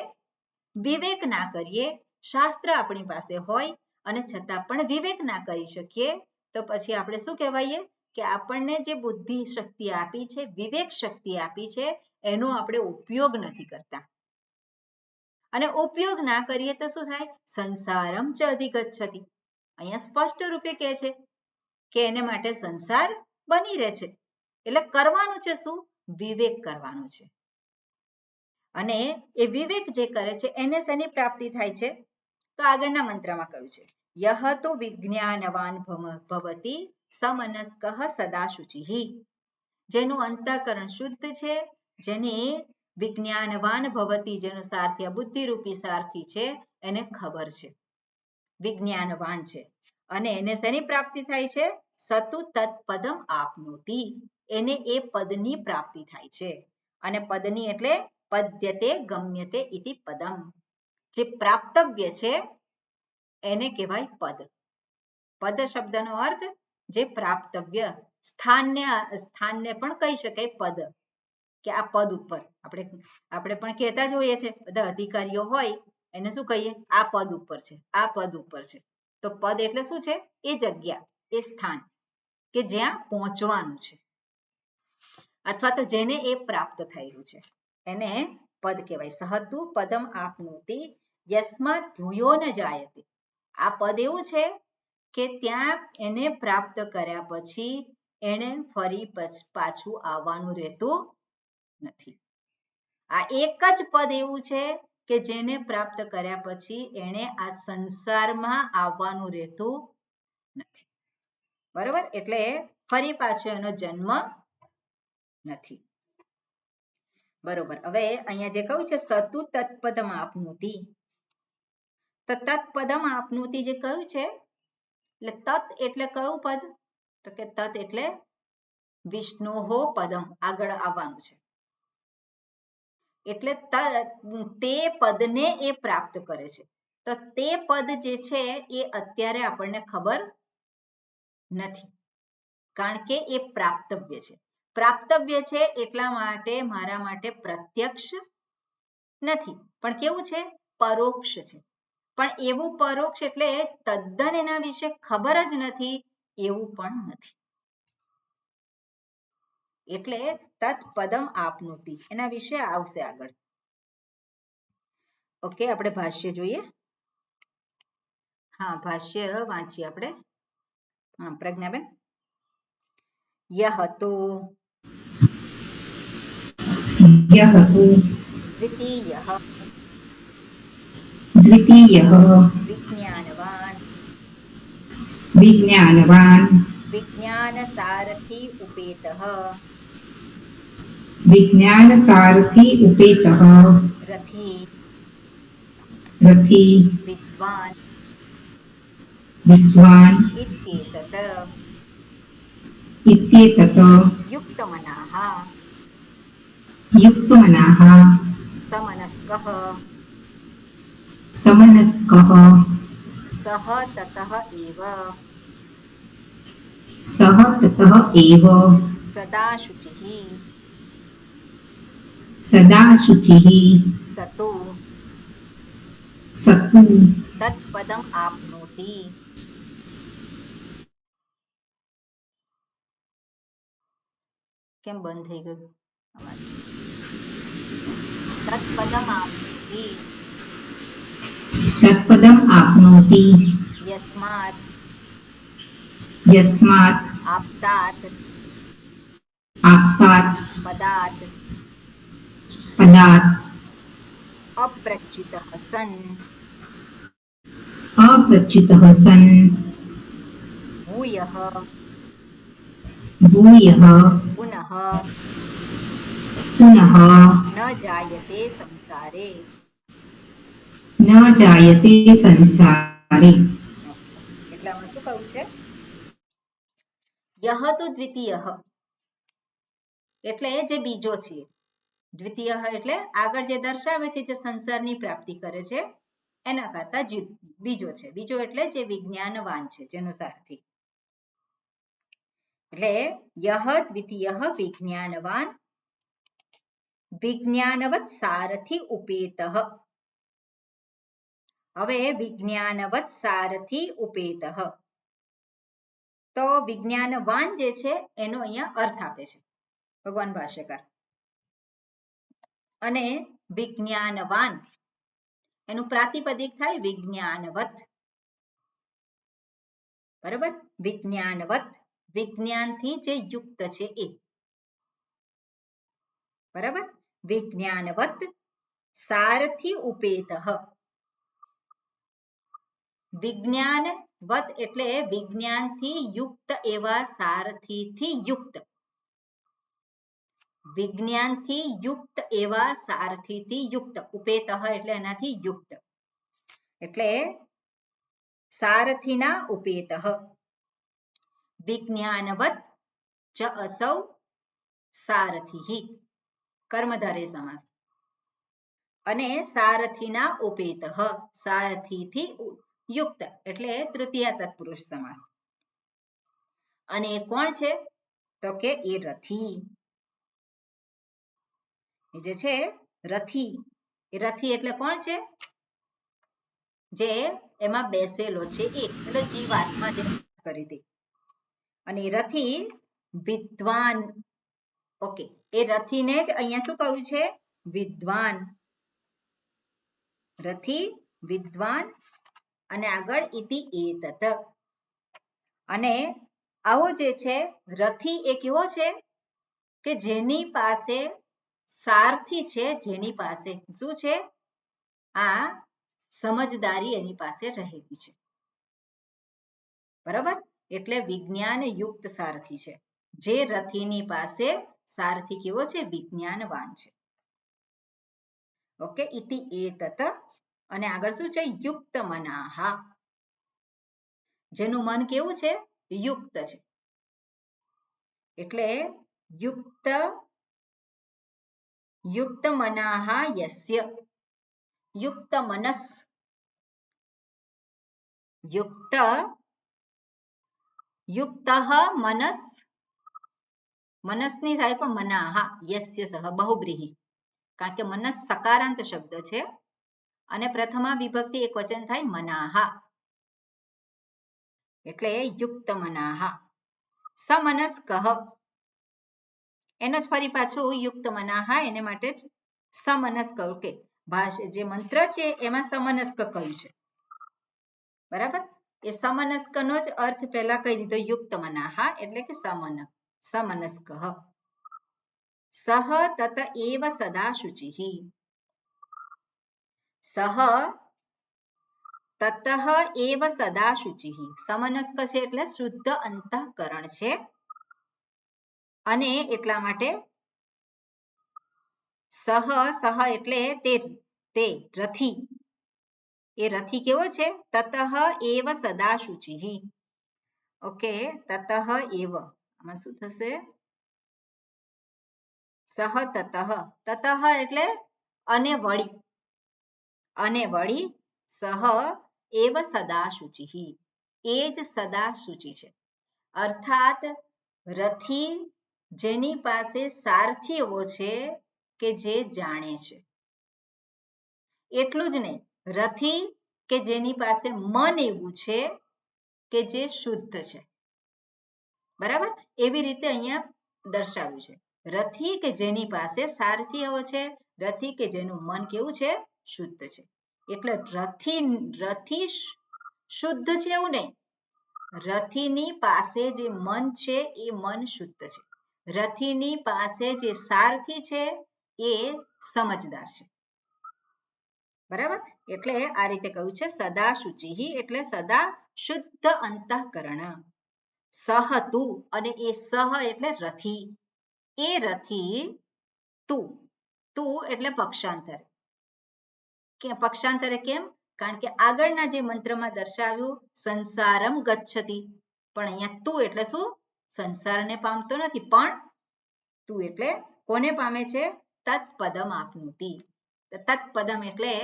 વિવેક ના કરીએ, શાસ્ત્ર આપણી પાસે હોય અને છતાં પણ વિવેક ના કરી શકીએ, તો પછી આપણે શું કહેવાઈએ કે આપણને જે બુદ્ધિ શક્તિ આપી છે, વિવેક શક્તિ આપી છે, એનો આપણે ઉપયોગ નથી કરતા. અને ઉપયોગ ના કરીએ તો શું થાય? સંસારમ ચ અધિગચ્છતિ. અહીંયા સ્પષ્ટ રૂપે કહે છે કે એને માટે સંસાર બની રહે છે. એટલે કરવાનું છે શું? વિવેક કરવાનું છે. અને એ વિવેક જે કરે છે એને શેની પ્રાપ્તિ થાય છે? તો આગળના મંત્રમાં કહ્યું છે યહ તો વિજ્ઞાનવાન ભવતિ સમનસ્કઃ સદા શુચિઃ. જેનું અંતઃકરણ શુદ્ધ છે, જેને વિજ્ઞાનવાન ભવતી, જેનો સારથી બુદ્ધિરૂપી સારથી છે, એને ખબર છે, વિજ્ઞાનવાન છે. અને એને શેની પ્રાપ્તિ થાય છે? સતુ તત્પદમ આપનોતિ. એને એ પદની પ્રાપ્તિ થાય છે. અને પદની એટલે પદ્યતે ગમ્યતે ઇતિ પદમ. જે પ્રાપ્તવ્ય છે એને કહેવાય પદ. પદ શબ્દનો અર્થ જે પ્રાપ્તવ્ય, સ્થાનને પણ કહી શકાય પદ, કે આ પદ ઉપર આપણે પણ કહેતા જ હોઈએ છીએ, બધા અધિકારીઓ હોય એને શું કહીએ? આ પદ ઉપર છે, આ પદ ઉપર છે. તો પદ એટલે શું છે? એ જગ્યા, એ સ્થાન કે જ્યાં પહોંચવાનું છે, અથવા તો જેને એ પ્રાપ્ત થયેલું છે, એને પદ કહેવાય. સહતુ પદમ આપનોતિ યસ્માત ભૂયો ન જાયતે. આ પદ એવું છે કે ત્યાં એને પ્રાપ્ત કર્યા પછી એને ફરી પાછું આવવાનું રહેતું નથી. આ એક જ પદ એવું છે કે જેને પ્રાપ્ત કર્યા પછી એને આ સંસારમાં આવવાનું રહેતું નથી. બરોબર? એટલે ફરી પાછો એનો જન્મ નથી. બરોબર. હવે અહીંયા જે કહ્યું છે સતુ તત્પદમ આપનોતિ, તો તત્પદમ આપનોતિ જે કહ્યું છે, એટલે તત એટલે કયું પદ? તો કે તત એટલે વિષ્ણુહો પદમ, આગળ આવવાનું છે. એટલે તે પદને એ પ્રાપ્ત કરે છે. તો તે પદ જે છે એ અત્યારે આપણને ખબર નથી, કારણ કે એ પ્રાપ્તવ્ય છે. પ્રાપ્તવ્ય છે એટલા માટે મારા માટે પ્રત્યક્ષ નથી, પણ કેવું છે? પરોક્ષ છે. પણ એવું પરોક્ષ એટલે તદ્દન એના વિશે ખબર જ નથી એવું પણ નથી. એટલે તત્પદમ આપનોતિ એના વિશે આવશે આગળ. ઓકે, આપણે ભાષ્ય જોઈએ. હા, ભાષ્ય વાંચીએ આપણે. હા, પ્રજ્ઞાબેન. યહ તો યહ તો દ્વિતીયઃ દ્વિતીયઃ વિજ્ઞાનવાન વિજ્ઞાનવાન વિજ્ઞાનસારથી ઉપેતઃ વિજ્ઞાનસારથી ઉપેતઃ રથી રથી વિદ્વાન વિદ્વાન ઇત્યેતત ઇત્યેતત યુક્તમનાઃ યુક્તમનાઃ સમનસ્કઃ સમનસ્કઃ સહ તતઃ એવ સહ તતઃ એવ સદા શુચિઃ સદા શુચિઃ સતો સતુ તત્પદમ આપનોતિ. કેમ બંધ થઈ ગયું? તત્પદમ આપનોતિ તત્પદમ આપનોતિ યસ્માત યસ્માત આપતાત આપતાત પદાત પદાત અપ્રચ્યુતઃ સન અપ્રચ્યુતઃ સન ભૂયઃ ભૂયઃ પુનઃ પુનઃ ન જાયતે સંસારે. ન જાયતે સંસારે. એટલામાં શું કહ્યું છે? યહ તો દ્વિતીય એટલે જે બીજો છે. દ્વિતીય એટલે આગળ જે દર્શાવે છે જે સંસારની પ્રાપ્તિ કરે છે એના કરતા બીજો છે. બીજો એટલે જે વિજ્ઞાનવાન છે, જેનો સારથી. એટલે યહ દ્વિતીય વિજ્ઞાનવાન વિજ્ઞાનવત સારથી ઉપેતઃ. હવે વિજ્ઞાનવત સારથી ઉપેતઃ તો વિજ્ઞાનવાન જે છે એનો અહીંયા અર્થ આપે છે ભગવાન ભાષ્યકાર. અને વિજ્ઞાનવાન એનું પ્રાતિપદિક થાય વિજ્ઞાનવત. બરાબર? વિજ્ઞાનવત વિજ્ઞાનથી જે યુક્ત છે એ. બરાબર? વિજ્ઞાનવત સારથી ઉપેતઃ. વિજ્ઞાનવત એટલે વિજ્ઞાનથી યુક્ત એવા સારથીથી યુક્ત. વિજ્ઞાનથી યુક્ત એવા સારથીથી યુક્ત. ઉપેતઃ એટલે એનાથી યુક્ત. એટલે સારથીના ઉપેતઃ વિજ્ઞાનવત ચ અસૌ સારથિ. કર્મધારય સમાસ. અને સારથીના ઉપેતઃ સારથીથી યુક્ત એટલે તૃતીય તત્પુરુષ સમાસ. અને એ કોણ છે? તો કે એ રથી. એ જે છે રથી. એ રથી એટલે કોણ છે? જે એમાં બેસેલો છે એ એટલે જીવાત્મા જે કરી હતી. અને એ રથી વિદ્વાન. ઓકે, એ રથીને જ અહીંયા શું કહ્યું છે? વિદ્વાન. રથી વિદ્વાન અને આગળ ઇતિ એતત. અને આવો જે છે રથી એ કેવો છે કે જેની પાસે સારથી છે, જેની પાસે શું છે? આ સમજદારી એની પાસે રહેલી છે. બરાબર? એટલે વિજ્ઞાન યુક્ત સારથી છે. જે રથીની પાસે સારથી કેવો છે? વિજ્ઞાનવાન છે. ઓકે, ઇતિ એતત. અને આગળ શું છે? યુક્ત મનાહા. જેનું મન કેવું છે? યુક્ત છે. એટલે યુક્ત મનાહા યસ્ય. યુક્ત મનસ. યુક્ત મનસ. મનસની થાય પણ મનાહા યસ્ય સહ બહુબ્રીહી. કારણ કે મનસ સકારાંત શબ્દ છે અને પ્રથમા વિભક્તિ એક વચન થાય મનાહા. એટલે યુક્ત મનાહા. સમનસ્ક. એનો જ ફરી પાછું યુક્ત મનાહા એને માટે જ સમનસ્ક. ઓકે, જે મંત્ર છે એમાં સમનસ્ક કહ્યું છે. બરાબર? એ સમનસ્કનો જ અર્થ પહેલા કહી દીધો યુક્ત મનાહા એટલે કે સમનસ્ક. સહ તત એવ સદા શુચિ. સહ તતઃ એવ સદા શુચિ. સમનસ્ક છે એટલે શુદ્ધ અંતઃકરણ છે અને એટલા માટે સહ એટલે તે રથી. એ રથી કેવો છે? તતઃ એવ સદા શુચિ. ઓકે, તતઃ એવ આમાં શું થશે? સહ તતઃ. તતઃ એટલે અને વળી. અને વળી સહ એવ સદા શુચિ. એ જ સદા શુચિ છે. અર્થાત રથી જેની પાસે સારથી એવો છે કે જે જાણે છે. એટલું જ નહીં, રથી કે જેની પાસે મન એવું છે કે જે શુદ્ધ છે. બરાબર? એવી રીતે અહીંયા દર્શાવ્યું છે. રથી કે જેની પાસે સારથી એવો છે, રથી કે જેનું મન કેવું છે? શુદ્ધ છે. એટલે રથી શુદ્ધ છે એવું નહીં. રથીની પાસે જે મન છે એ મન શુદ્ધ છે. રથીની પાસે જે સારથી છે એ સમજદાર છે. બરાબર? એટલે આ રીતે કહ્યું છે સદા શુચિ એટલે સદા શુદ્ધ અંતઃકરણ. સહ તું, અને એ સહ એટલે રથી, એ રથી તું, તું એટલે પક્ષાંતર, કે પક્ષાંતરે કેમ? કારણ કે આગળના જે મંત્રમાં દર્શાવ્યું સંસારમ ગચ્છતિ, પણ અહીંયા તું એટલે શું? સંસારને પામતો નથી, પણ તું એટલે કોને પામે છે? તત્પદમ આપનુતિ. તત્પદમ એટલે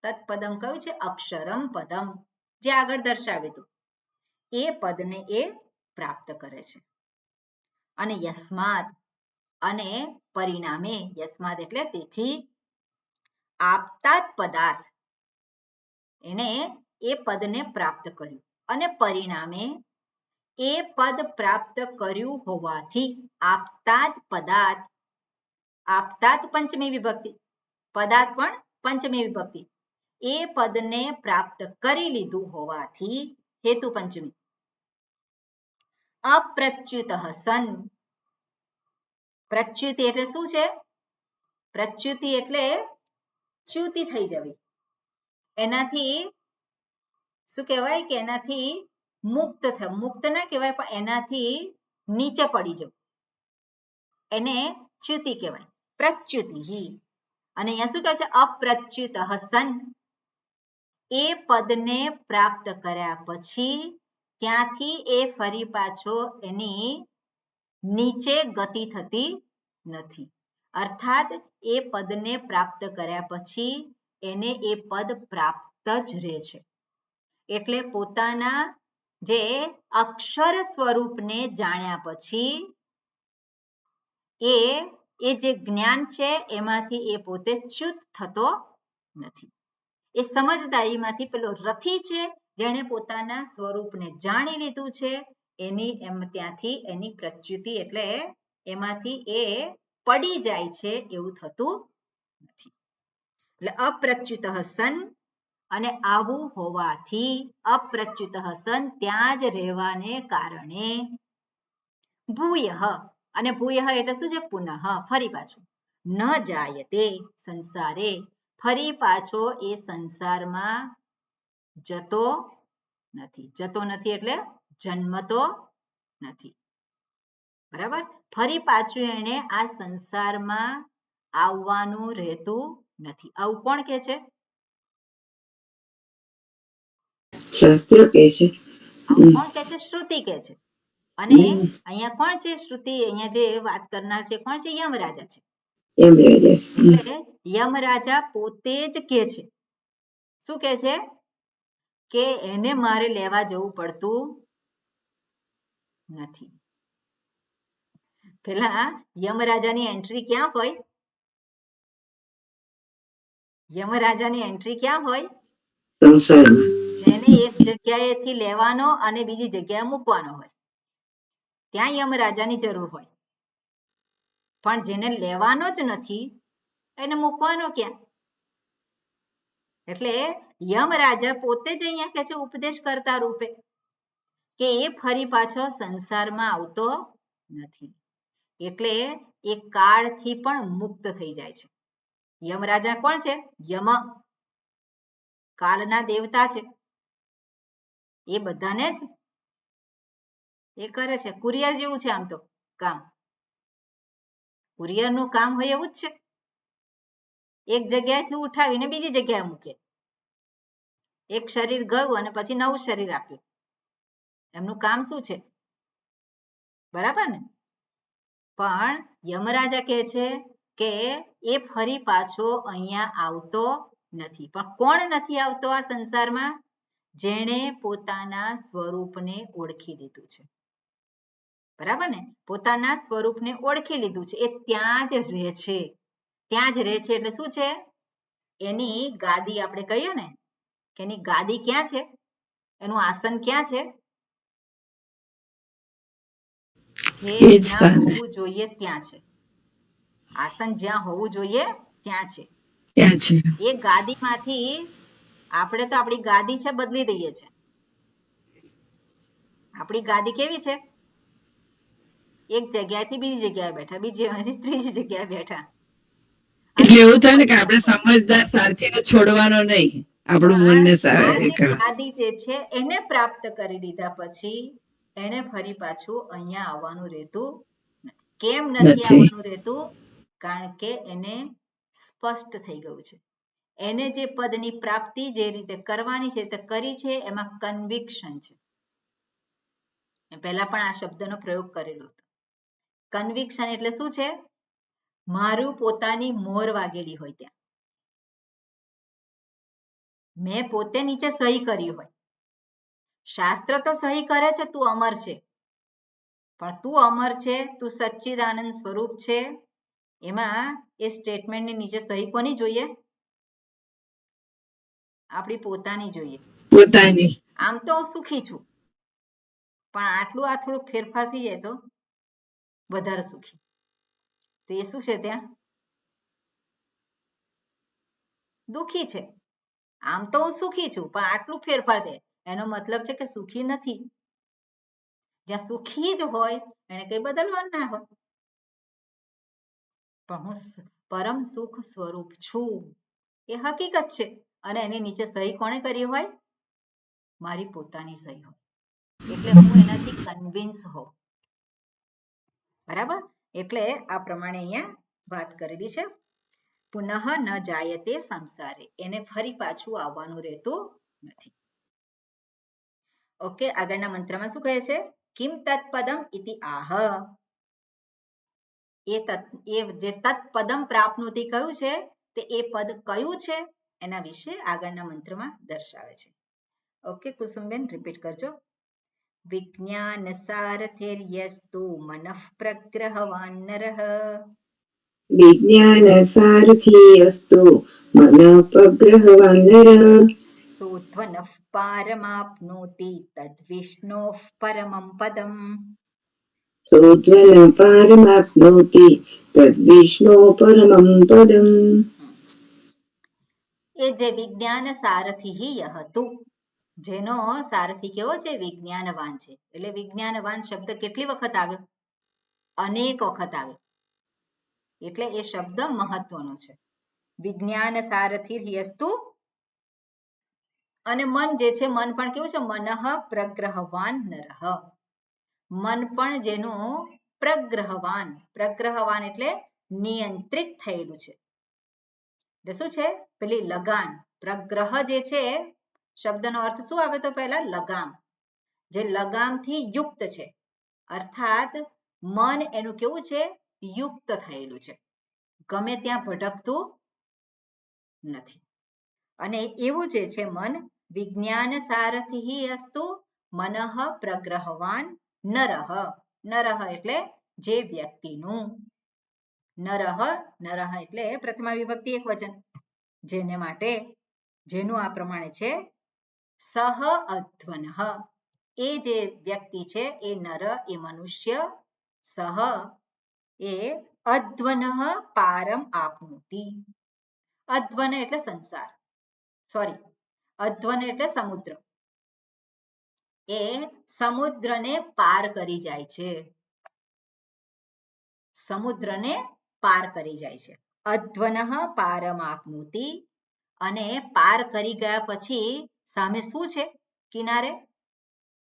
તત્પદમ કયું છે? અક્ષરમ પદમ, જે આગળ દર્શાવ્યું હતું એ પદને એ પ્રાપ્ત કરે છે. અને યસ્માદ, અને પરિણામે, યસ્માદ એટલે તેથી, આપતાત પદાર્થ, એને એ પદને પ્રાપ્ત કર્યું, અને પરિણામે એ પદ પ્રાપ્ત કર્યું હોવાથી, આપતાત પદાર્થ, આપતાત પંચમી વિભક્તિ, પદાર્થ પણ પંચમી વિભક્તિ, એ પદને પ્રાપ્ત કરી લીધું હોવાથી હેતુ પંચમી, અપ્રચ્યુત સન, પ્રચ્યુતિ એટલે શું છે? પ્રચ્યુતિ એટલે ચ્યુતિ થઈ જવી, એનાથી શું કહેવાય કે એનાથી મુક્ત થવું, મુક્ત ના કહેવાય પણ એનાથી નીચે પડી જવું, એને ચ્યુતિ કહેવાય, પ્રચ્યુતિ. અને અહીંયા શું કહે છે? અપ્રચ્યુત સન, એ પદને પ્રાપ્ત કર્યા પછી ત્યાંથી એ ફરી પાછો એની નીચે ગતિ થતી નથી, અર્થાત એ પદને પ્રાપ્ત કર્યા પછી એને એ પદ પ્રાપ્ત જ રહે છે. એટલે પોતાના જે અક્ષર સ્વરૂપને જાણ્યા પછી એ જે જ્ઞાન છે એમાંથી એ પોતે ચ્યુત થતો નથી. એ સમજદારીમાંથી પેલો રથી છે જેણે પોતાના સ્વરૂપને જાણી લીધું છે, એની ત્યાંથી એની પ્રચ્યુતિ એટલે એમાંથી એ પડી જાય છે એવું થતું નથી. એટલે અપ્રચ્યુત સન, અને આવું હોવાથી, અપ્રચ્યુત સન ત્યાં જ રહેવાને કારણે, ભૂયઃ, અને ભૂયઃ એટલે શું છે? પુનઃ, ફરી પાછું, ન જાયતે સંસારે, ફરી પાછો એ સંસારમાં જતો નથી, જતો નથી એટલે જન્મતો નથી, બરાબર? ફરી પાછું એને આ સંસારમાં આવવાનું રહેતું નથી. આવું કોણ કે છે? શાસ્ત્ર કહે છે. આવું કોણ કે છે? શ્રુતિ કે છે. અને અહીંયા કોણ છે? શ્રુતિ અહીંયા જે વાત કરનાર છે કોણ છે? યમરાજા છે. એટલે યમરાજા પોતે જ કે છે, શું કે છે? કે એને મારે લેવા જવું પડતું નથી. પેલા યમરાજાની એન્ટ્રી ક્યાં હોય? યમરાજાની એન્ટ્રી ક્યાં હોય? સંસારમાં. જેને એક જગ્યાએથી લેવાનો અને બીજી જગ્યાએ મૂકવાનો હોય ત્યાં યમરાજાની જરૂર હોય, પણ જેને લેવાનો જ નથી એને મૂકવાનો ક્યાં? એટલે યમરાજા પોતે જ અહીંયા કહે છે ઉપદેશ કરતા રૂપે કે એ ફરી પાછો સંસારમાં આવતો નથી, એટલે એ કાળથી પણ મુક્ત થઈ જાય છે. યમરાજા કોણ છે? યમ, કાળના દેવતા છે. એ બધાને જ એ કરે છે. કુરિયર જેવું છે આમ તો કામ, કુરિયરનું કામ હોય એવું જ છે. એક જગ્યાએથી ઉઠાવીને બીજી જગ્યાએ મૂકે, એક શરીર ગયું અને પછી નવું શરીર આપ્યું, એમનું કામ શું છે? બરાબર ને? પણ યમરાજા કહે છે કે એ ફરી પાછો અહીંયા આવતો નથી. પણ કોણ નથી આવતો આ સંસારમાં? જેણે પોતાના સ્વરૂપને ઓળખી લીધું છે, બરાબર ને? પોતાના સ્વરૂપને ઓળખી લીધું છે, એ ત્યાં જ રહે છે. ત્યાં જ રહે છે એટલે શું છે? એની ગાદી આપણે કહીએ ને કે એની ગાદી ક્યાં છે? એનું આસન ક્યાં છે? જે જ્યાં હોવું જોઈએ ત્યાં છે. આસન જ્યાં હોવું જોઈએ ત્યાં છે. એ ગાદીમાંથી આપણે તો આપણી ગાદી છે બદલી દઈએ છે. આપણી ગાદી કેવી છે? એક જગ્યાએથી બીજી જગ્યાએ બેઠા, બીજી જગ્યાએથી ત્રીજી જગ્યાએ બેઠા. એટલે એવું થાય ને કે આપણે સમજદાર સારથીને છોડવાનો નહીં, આપણું મનને આ જે ગાદી જે છે એને પ્રાપ્ત કરી લીધા પછી એને ફરી પાછું અહીંયા આવવાનું રહેતું નથી. કેમ નથી નથી. આવવાનું રહેતું? કારણ કે એને સ્પષ્ટ થઈ ગયું છે. એને જે પદની પ્રાપ્તિ જે રીતે કરવાની છે તે કરી છે, એમાં કન્વિક્શન છે. પહેલા પણ આ શબ્દનો પ્રયોગ કરેલો હતો. કન્વિક્શન એટલે શું છે? મારું પોતાની મોર વાગેલી હોય ત્યાં, મેં પોતે નીચે સહી કરી હોય. શાસ્ત્ર તો સહી કરે છે તું અમર છે, પણ તું અમર છે, તું સચ્ચિદાનંદ સ્વરૂપ છે, એમાં એ સ્ટેટમેન્ટની નીચે સહી કોની જોઈએ? આપણી પોતાની જોઈએ. પોતાની. આમ તો હું સુખી છું, પણ આટલું આ થોડુંક ફેરફાર થઈ જાય તો વધારે સુખી. તો એ શું છે? ત્યાં દુખી છે. આમ તો હું સુખી છું, પણ આટલું ફેરફાર થાય, એનો મતલબ છે કે સુખી નથી. જ્યાં સુખી જ હોય એને કઈ બદલવાનું ના હોય. પણ હું પરમ સુખ સ્વરૂપ છું એ હકીકત છે, અને એની નીચે સહી કોણે કરી હોય? મારી પોતાની સહી હોય. એટલે હું એનાથી કન્વિન્સ હોઉં. બરાબર? એટલે આ પ્રમાણે અહીંયા વાત કરેલી છે. પુનઃ ન જાયતે સંસારે, એને ફરી પાછું આવવાનું રહેતું નથી. ઓકે, આગળના મંત્રમાં શું કહે છે? કિમ તત્પદમ ઇતિ આહ. એ જે તત્પદમ પ્રાપ્નોતિ કયું છે તે એ પદ કયું છે એના વિશે આગળના મંત્રમાં દર્શાવે છે. ઓકે કુસુમબેન, રિપીટ કરજો. વિજ્ઞાન સારથિર્યસ્તુ મનઃ પ્રગ્રહવાન નરઃ. વિજ્ઞાન સારથી અસ્તુ મનઃ પ્રગ્રહવાન નરઃ. સોધ્વનઃ પારમાપ્નોતિ તદ્વિષ્ણોઃ પરમં પદમ. સોધ્વન પારમાપ્નોતિ તદ્વિષ્ણો પરમં પદમ. એ જે વિજ્ઞાન સારથી હતું, જેનો સારથી કેવો છે? વિજ્ઞાનવાન છે. એટલે વિજ્ઞાનવાન શબ્દ કેટલી વખત આવ્યો? અનેક વખત આવ્યો. એટલે એ શબ્દ મહત્વનો છે. વિજ્ઞાન સારથી અસ્તુ. અને મન જે છે, મન પણ કેવું છે? મનઃ પ્રગ્રહવાન નરઃ. મન પણ જેનું પ્રગ્રહવાન, પ્રગ્રહવાન એટલે નિયંત્રિત થયેલું છે. એટલે શું છે? પેલી લગામ. પ્રગ્રહ જે છે શબ્દનો અર્થ શું આવે? તો પહેલા લગામ. જે લગામથી યુક્ત છે, અર્થાત મન એનું કેવું છે? યુક્ત થયેલું છે, ગમે ત્યાં ભટકતું નથી. અને એવું જે છે મન, વિજ્ઞાન સારથી અસ્તુ મનઃ પ્રગ્રહવાન નરઃ. નરઃ એટલે જે વ્યક્તિનું. નરઃ, નરઃ એટલે પ્રથમા વિભક્તિ એક વચન. જેને માટે, જેનું આ પ્રમાણે છે. સહ અધ્વનઃ, એ જે વ્યક્તિ છે એ નર, એ મનુષ્ય. સહ એ અધ્વનઃ પારમ આપનોતિ. અધ્વન એટલે સંસાર, સોરી, અધ્વન એટલે સમુદ્ર. એ સમુદ્રને પાર કરી જાય છે. સમુદ્રને પાર કરી જાય છે. અધ્વનઃ પારમ આપનોતિ. અને પાર કરી ગયા પછી સામે શું છે કિનારે?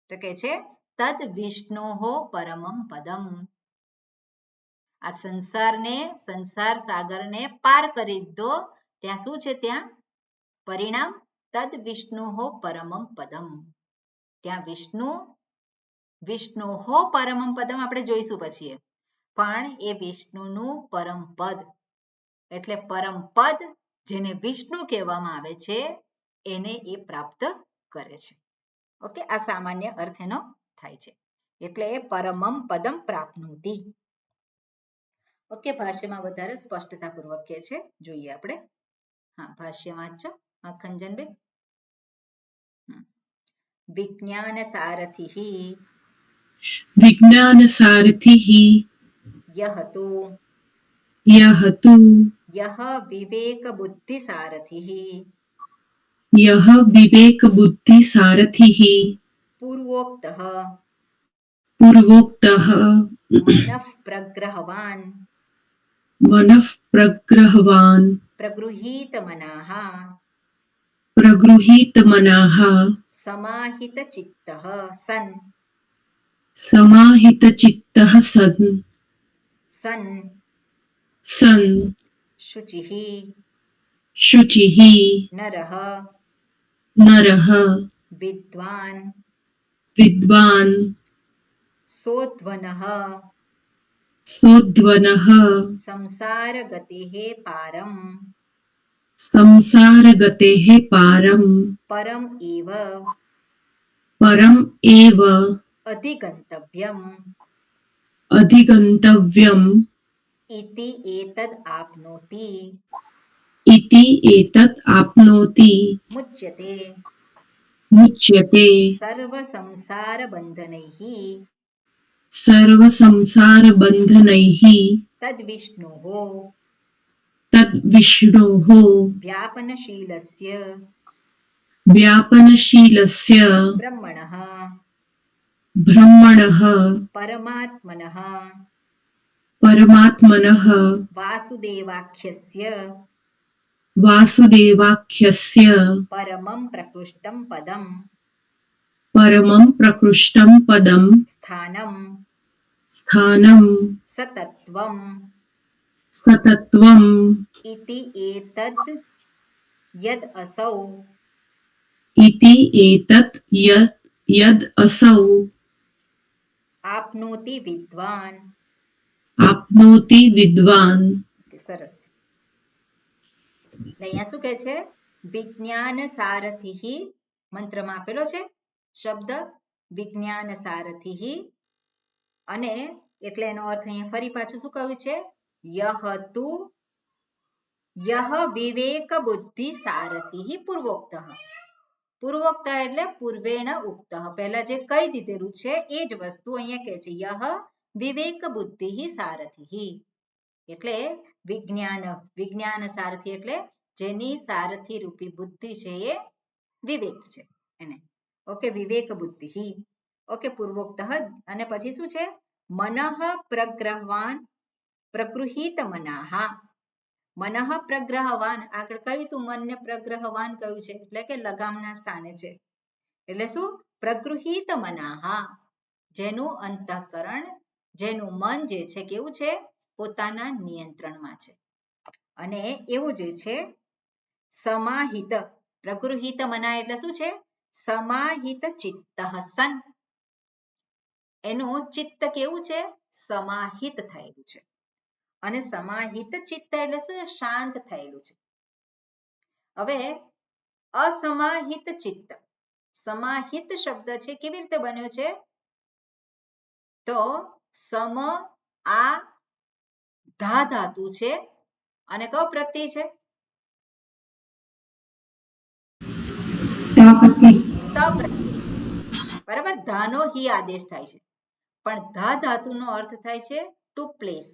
તો કે છે તદ વિષ્ણોઃ પરમં પદમ. આ સંસારને, સંસાર સાગરને પાર કરી દીધો. ત્યાં શું છે? ત્યાં પરિણામ તદ વિષ્ણોઃ પરમં પદમ. ત્યાં વિષ્ણુ, વિષ્ણોઃ પરમં પદમ આપણે જોઈશું પછી. પણ એ વિષ્ણુનું પરમ પદ, એટલે પરમ પદ જેને વિષ્ણુ કહેવામાં આવે છે, એને એ પ્રાપ્ત કરે છે. ઓકે, આ સામાન્ય અર્થ એનો થાય છે. એટલે પરમમ પદમ પ્રાપ્નોતિ. ઓકે, ભાષ્યમાં વધારે સ્પષ્ટતાપૂર્વક કહે છે, જોઈએ આપણે. હા, ભાષ્ય વાંચો ખંજનબેન. વિજ્ઞાન સારથિ. વિજ્ઞાન સારથિ યહ તુ. યહ તુ. યહ વિવેક બુદ્ધિ સારથિ. યહ વિવેક બુદ્ધિ સારથિ. પૂર્વોક્તઃ. પૂર્વોક્તઃ મનઃ પ્રગ્રહવાન. મનઃ પ્રગ્રહવાન. પ્રગૃહીત મનાઃ. પ્રગૃહીત મનાઃ. સમાહિત ચિત્તઃ સન. समाहितचित्तः सन् સન सन् શુચિઃ शुचिः નરઃ नरः વિદ્વાન विद्वान् સોધ્વનઃ सोद्वनः સંસારગતેઃ પારમ संसारगतेः पारम् પરમ એવ परम् एव અધિગંતવ્યમ अधिगन्तव्यम् ઇતિ એતદ્ આપનોતિ इति एतत् आप्नोति મુચ્યતે मुच्यते સર્વ સંસાર બંધનૈઃ सर्वसंसारबन्धनैः તદ્વિષ્ણોઃ तद्विष्णोः વ્યાપનશીલસ્ય व्यापनशीलस्य બ્રહ્મણઃ ब्रह्मणः પરમાત્મનઃ परमात्मनः વાસુદેવાખ્યસ્ય वासुदेवाख्यस्य પરમં પ્રકૃષ્ટં પદમ परमं प्रकृष्टं पदं સ્થાનમ स्थानं સતત્વમ सतत्वम् ઇતિ એતદ્ યદ્ અસૌ इति एतत् यद् असौ આપનોતિ વિદ્વાન. आप्नोति विद्वान्. સરસ. અહીંયા શું કહે છે? વિજ્ઞાન સારથિ મંત્રમાં આપેલો છે શબ્દ વિજ્ઞાન સારથિ, અને એટલે એનો અર્થ અહીંયા ફરી પાછું શું કહ્યું છે? યહતુ યહ વિવેક બુદ્ધિ સારથિ પૂર્વોક્ત. પૂર્વોક્ત એટલે પૂર્વેણ ઉક્ત, પહેલા જે કહી દીધેલું છે એ જ વસ્તુ અહીંયા કહે છે. યહ વિવેક બુદ્ધિ સારથિ એટલે વિજ્ઞાન સારથિ એટલે જેની સારથિ રૂપી બુદ્ધિ છે એ વિવેક છે એને. ઓકે, વિવેક બુદ્ધિ. ઓકે, પૂર્વોક્ત. અને પછી શું છે? મનઃ પ્રગ્રહવાન પ્રગૃહિત મનાહ. મનઃ પ્રગ્રહવાન આગળ કહ્યું તું, મનને પ્રગ્રહવાન કહ્યું છે એટલે કે લગામના સ્થાને છે. એટલે શું? પ્રગૃહિત મનાહ, જેનું અંતઃકરણ, જેનું મન જે છે કેવું છે? પોતાના નિયંત્રણમાં છે. અને એવું જે છે સમાહિત. પ્રગૃહિત મના એટલે શું છે? સમાહિત ચિત્ત સન. એનું ચિત્ત કેવું છે? સમાહિત થયેલું છે. અને સમાહિત ચિત્ત એટલે શું? શાંત થયેલું છે. હવે અસમાહિત ચિત્ત. સમાહિત શબ્દ છે કેવી રીતે બન્યો છે? તો સમ આ ધા ધાતુ છે અને કયો પ્રત્યય છે? ત પ્રત્યય. બરાબર, ધાનો હી આદેશ થાય છે, પણ ધા ધાતુનો અર્થ થાય છે ટુ પ્લેસ,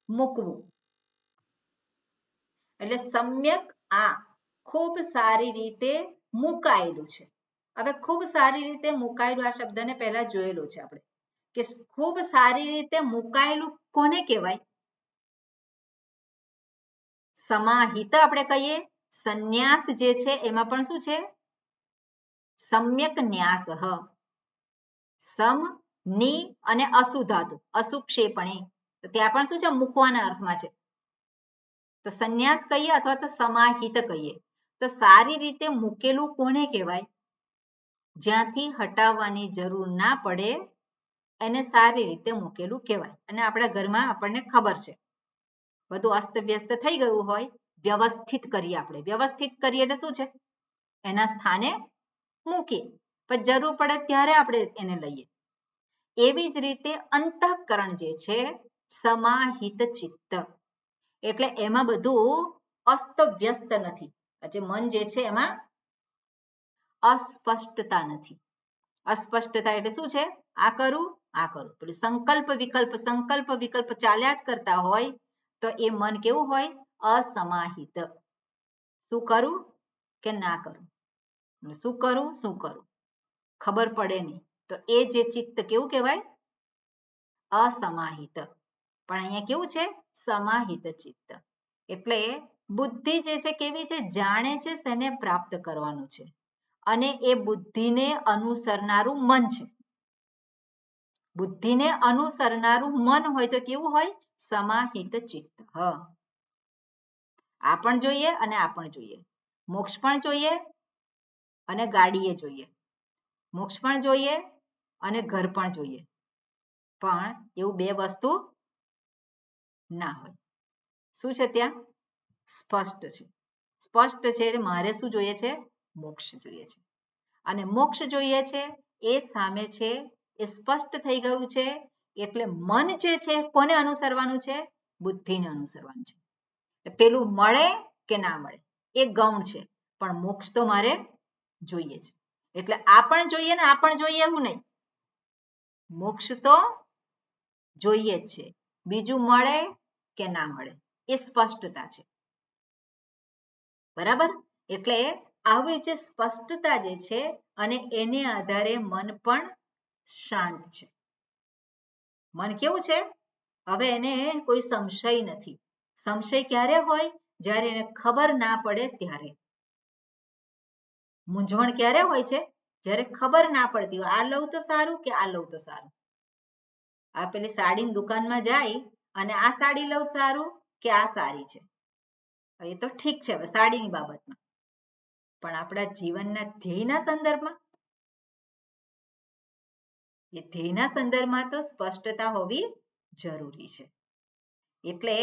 મૂકવું. એટલે સમ્યક આ ખૂબ સારી રીતે મુકાયેલું છે. હવે ખૂબ સારી રીતે મુકાયેલું આ શબ્દને પહેલા જોયેલો છે આપણે કે ખૂબ સારી રીતે મુકાયેલું કોને કહેવાય? સમાહિત આપણે કહીએ. સંન્યાસ જે છે એમાં પણ શું છે? સમ્યક ન્યાસ. સમ ની અને અસુ ધાતુ, અસુક્ષેપણે, તો ત્યાં પણ શું છે? મૂકવાના અર્થમાં છે. તો સંન્યાસ કહીએ અથવા તો સમાહિત કહીએ. તો સારી રીતે મૂકેલું કોને કહેવાય? જ્યાંથી હટાવવાની જરૂર ના પડે એને સારી રીતે મૂકેલું કહેવાય. અને આપણા ઘરમાં આપણને ખબર છે બધું અસ્તવ્યસ્ત થઈ ગયું હોય, વ્યવસ્થિત કરીએ આપણે. વ્યવસ્થિત કરીએ એટલે શું છે? એના સ્થાને મૂકીએ, પણ જરૂર પડે ત્યારે આપણે એને લઈએ. એવી જ રીતે અંતઃકરણ જે છે સમાહિત ચિત્ત, એટલે એમાં બધું અસ્તવ્યસ્ત નથી. જે મન જે છે એમાં અસ્પષ્ટતા નથી. અસ્પષ્ટતા એટલે શું છે? આ કરું, આ કરું, પેલું સંકલ્પ વિકલ્પ ચાલ્યા જ કરતા હોય તો એ મન કેવું હોય? અસમાહિત. શું કરું કે ના કરું, શું કરું ખબર પડે નહીં, તો એ જે ચિત્ત કેવું કહેવાય? અસમાહિત. પણ અહીંયા કેવું છે? સમાહિત ચિત્ત. એટલે બુદ્ધિ જે છે કેવી છે? જાણે છે શેને પ્રાપ્ત કરવાનું છે, અને એ બુદ્ધિને અનુસરનારું મન છે. બુદ્ધિને અનુસરનારું મન હોય તો કેવું હોય? સમાહિત ચિત્ત. આ પણ જોઈએ અને આ પણ જોઈએ. મોક્ષ પણ જોઈએ અને ગાડીએ જોઈએ. મોક્ષ પણ જોઈએ અને ઘર પણ જોઈએ. પણ એવું બે વસ્તુ ના હોય. શું છે ત્યાં? સ્પષ્ટ છે. સ્પષ્ટ છે એટલે મારે શું જોઈએ છે? મોક્ષ જોઈએ છે. અને મોક્ષ જોઈએ છે એ સામે છે, એ સ્પષ્ટ થઈ ગયું છે. એટલે મન જે છે કોને અનુસરવાનું છે? બુદ્ધિને અનુસરવાનું છે. પેલું મળે કે ના મળે એ ગૌણ છે, પણ મોક્ષ તો મારે જોઈએ છે. એટલે આ પણ જોઈએ ને આ પણ જોઈએ એવું નહીં. મોક્ષ તો જોઈએ જ છે. બીજું મળે કે ના મળે એ સ્પષ્ટતા છે. બરાબર? એટલે આવી જે સ્પષ્ટતા જે છે અને એને આધારે મન પણ શાંત છે. મન કેવું છે? હવે એને કોઈ સંશય નથી. સંશય ક્યારે હોય? જ્યારે એને ખબર ના પડે ત્યારે. મૂંઝવણ ક્યારે હોય છે? જ્યારે ખબર ના પડતી હોય આ લઉં તો સારું કે આ લઉં તો સારું. આ પેલી સાડીની દુકાનમાં જાય અને આ સાડી લઉં સારું કે આ સારી છે. એ તો ઠીક છે હવે સાડીની બાબતમાં, પણ આપણા જીવનના ધ્યેયના સંદર્ભમાં, એ ધ્યેયના સંદર્ભમાં તો સ્પષ્ટતા હોવી જરૂરી છે. એટલે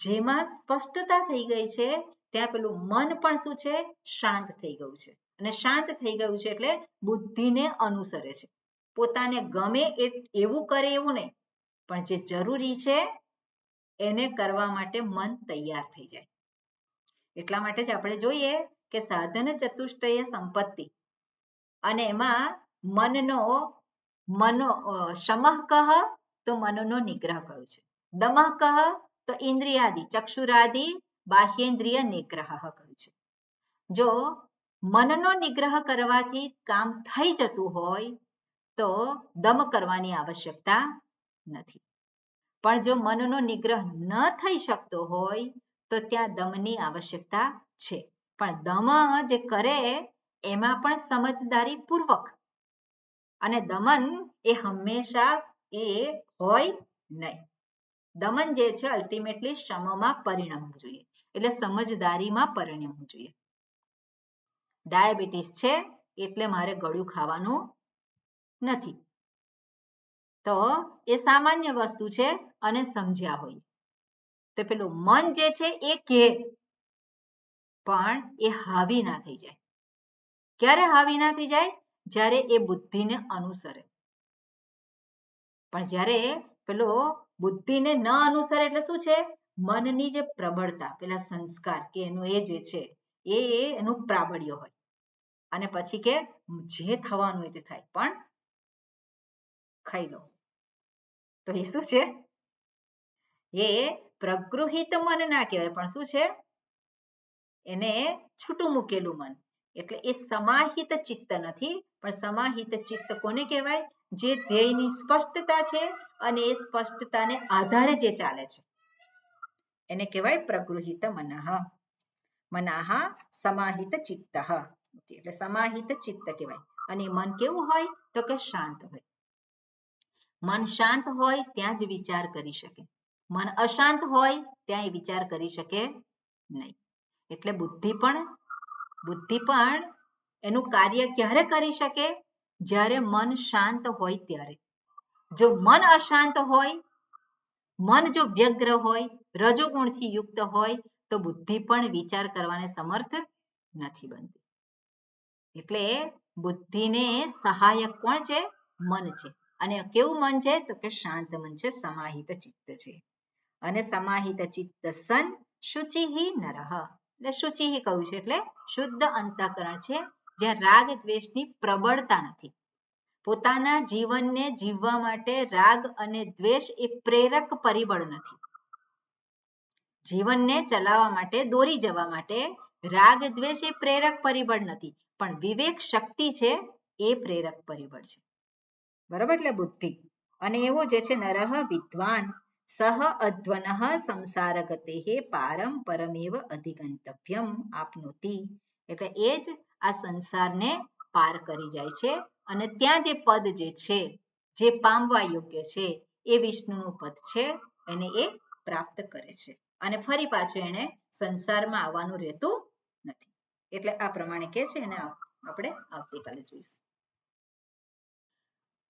જેમાં સ્પષ્ટતા થઈ ગઈ છે ત્યાં પેલું મન પણ શું છે? શાંત થઈ ગયું છે. અને શાંત થઈ ગયું છે એટલે બુદ્ધિને અનુસરે છે. પોતાને ગમે એવું કરે એવું નહીં, પણ જે જરૂરી છે એને કરવા માટે મન તૈયાર થઈ જાય. એટલા માટે જ આપણે જોઈએ કે સાધન ચતુષ્ટય સંપત્તિ અને એમાં મનો શમઃ કહ તો મનનો નિગ્રહ કહ્યું છે. દમઃ કહ તો ઇન્દ્રિયાદિ ચક્ષુરાદિ બાહ્યેન્દ્રિય નિગ્રહ કહ્યું છે. જો મનનો નિગ્રહ કરવાથી કામ થઈ જતું હોય તો દમ કરવાની આવશ્યકતા નથી. પણ જો મનનો નિગ્રહ ન થઈ શકતો હોય તો ત્યાં દમની આવશ્યકતા છે. પણ દમ જે કરે એમાં પણ સમજદારી પૂર્વક. અને દમન એ હંમેશા એ હોય નહીં. દમન જે છે અલ્ટિમેટલી શ્રમમાં પરિણમવું જોઈએ. એટલે સમજદારીમાં પરિણમવું જોઈએ. ડાયાબિટીસ છે એટલે મારે ગળ્યું ખાવાનું નથી, તો એ સામાન્ય વસ્તુ છે અને સમજ્યા હોય તો પેલું મન જે છે એ કે, પણ એ હાવી ના થઈ જાય. ક્યારે હાવી ના થઈ જાય? જ્યારે એ બુદ્ધિને અનુસરે. પણ જ્યારે પેલો બુદ્ધિને ન અનુસરે એટલે શું છે? મનની જે પ્રબળતા, પેલા સંસ્કાર કે એનું એ જે છે એનું પ્રાબલ્ય હોય અને પછી કે જે થવાનું હોય તે થાય, પણ ખાઈ લો. તો એ શું છે? એ પ્રગૃહિત મન ના કહેવાય, પણ શું છે? એને છૂટું મૂકેલું મન. એટલે એ સમાહિત ચિત્ત નથી, પણ સમાહિત ચિત્ત કોને કહેવાય? જે ધ્યેયની સ્પષ્ટતા છે અને એ સ્પષ્ટતાને આધારે જે ચાલે છે એને કહેવાય પ્રગૃહિત મનઃ. મનઃ સમાહિત ચિત્ત. એટલે સમાહિત ચિત્ત કહેવાય. અને મન કેવું હોય? તો કે શાંત હોય. મન શાંત હોય ત્યાં જ વિચાર કરી શકે. મન અશાંત હોય ત્યાં એ વિચાર કરી શકે નહીં. એટલે બુદ્ધિ પણ એનું કાર્ય ક્યારે કરી શકે? જ્યારે મન શાંત હોય ત્યારે. જો મન અશાંત હોય, મન જો વ્યગ્ર હોય, રજોગુણથી યુક્ત હોય તો બુદ્ધિ પણ વિચાર કરવાને સમર્થ નથી બનતી. એટલે બુદ્ધિને સહાયક કોણ છે? મન છે. અને કેવું મન છે? તો કે શાંત મન છે, સમાહિત ચિત્ત છે. અને સમાહિત ચિત્ત સન શુચિહિ નરઃ. એટલે શુચિહિ કહ્યું છે એટલે શુદ્ધ અંતઃકરણ છે, જ્યાં રાગ દ્વેષની પ્રબળતા નથી. પોતાના જીવનને જીવવા માટે રાગ અને દ્વેષ એ પ્રેરક પરિબળ નથી. જીવનને ચલાવવા માટે, દોરી જવા માટે રાગ દ્વેષ એ પ્રેરક પરિબળ નથી, પણ વિવેક શક્તિ છે એ પ્રેરક પરિબળ છે. બરાબર? એટલે બુદ્ધિ. અને એવો જે છે નરઃ વિદ્વાન સહ અધ્વનઃ સંસાર ગતે પારમ પરમેવ અધિગંતવ્યમ આપનોતિ. એટલે એ જ આ સંસારને પાર કરી જાય છે. અને ત્યાં જે પદ જે છે, જે પામવા યોગ્ય છે એ વિષ્ણુનું પદ છે એને એ પ્રાપ્ત કરે છે અને ફરી પાછું એને સંસારમાં આવવાનું રહેતું નથી. એટલે આ પ્રમાણે કે છે એને આપણે આવતીકાલે જોઈશું.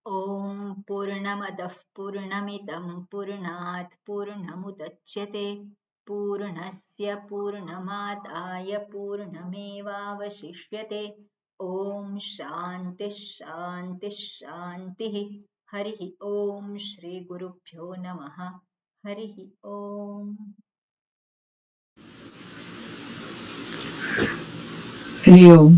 ઓમ પૂર્ણમદઃ પૂર્ણમિદં પૂર્ણાત પૂર્ણમુદચ્યતે પૂર્ણસ્ય પૂર્ણમાદાય પૂર્ણમેવાવશિષ્યતે. ઓમ શાંતિ શાંતિ શાંતિ. હરિ ઓમ શ્રી ગુરુભ્યો નમઃ. હરિ ઓમ. હરિ ઓમ.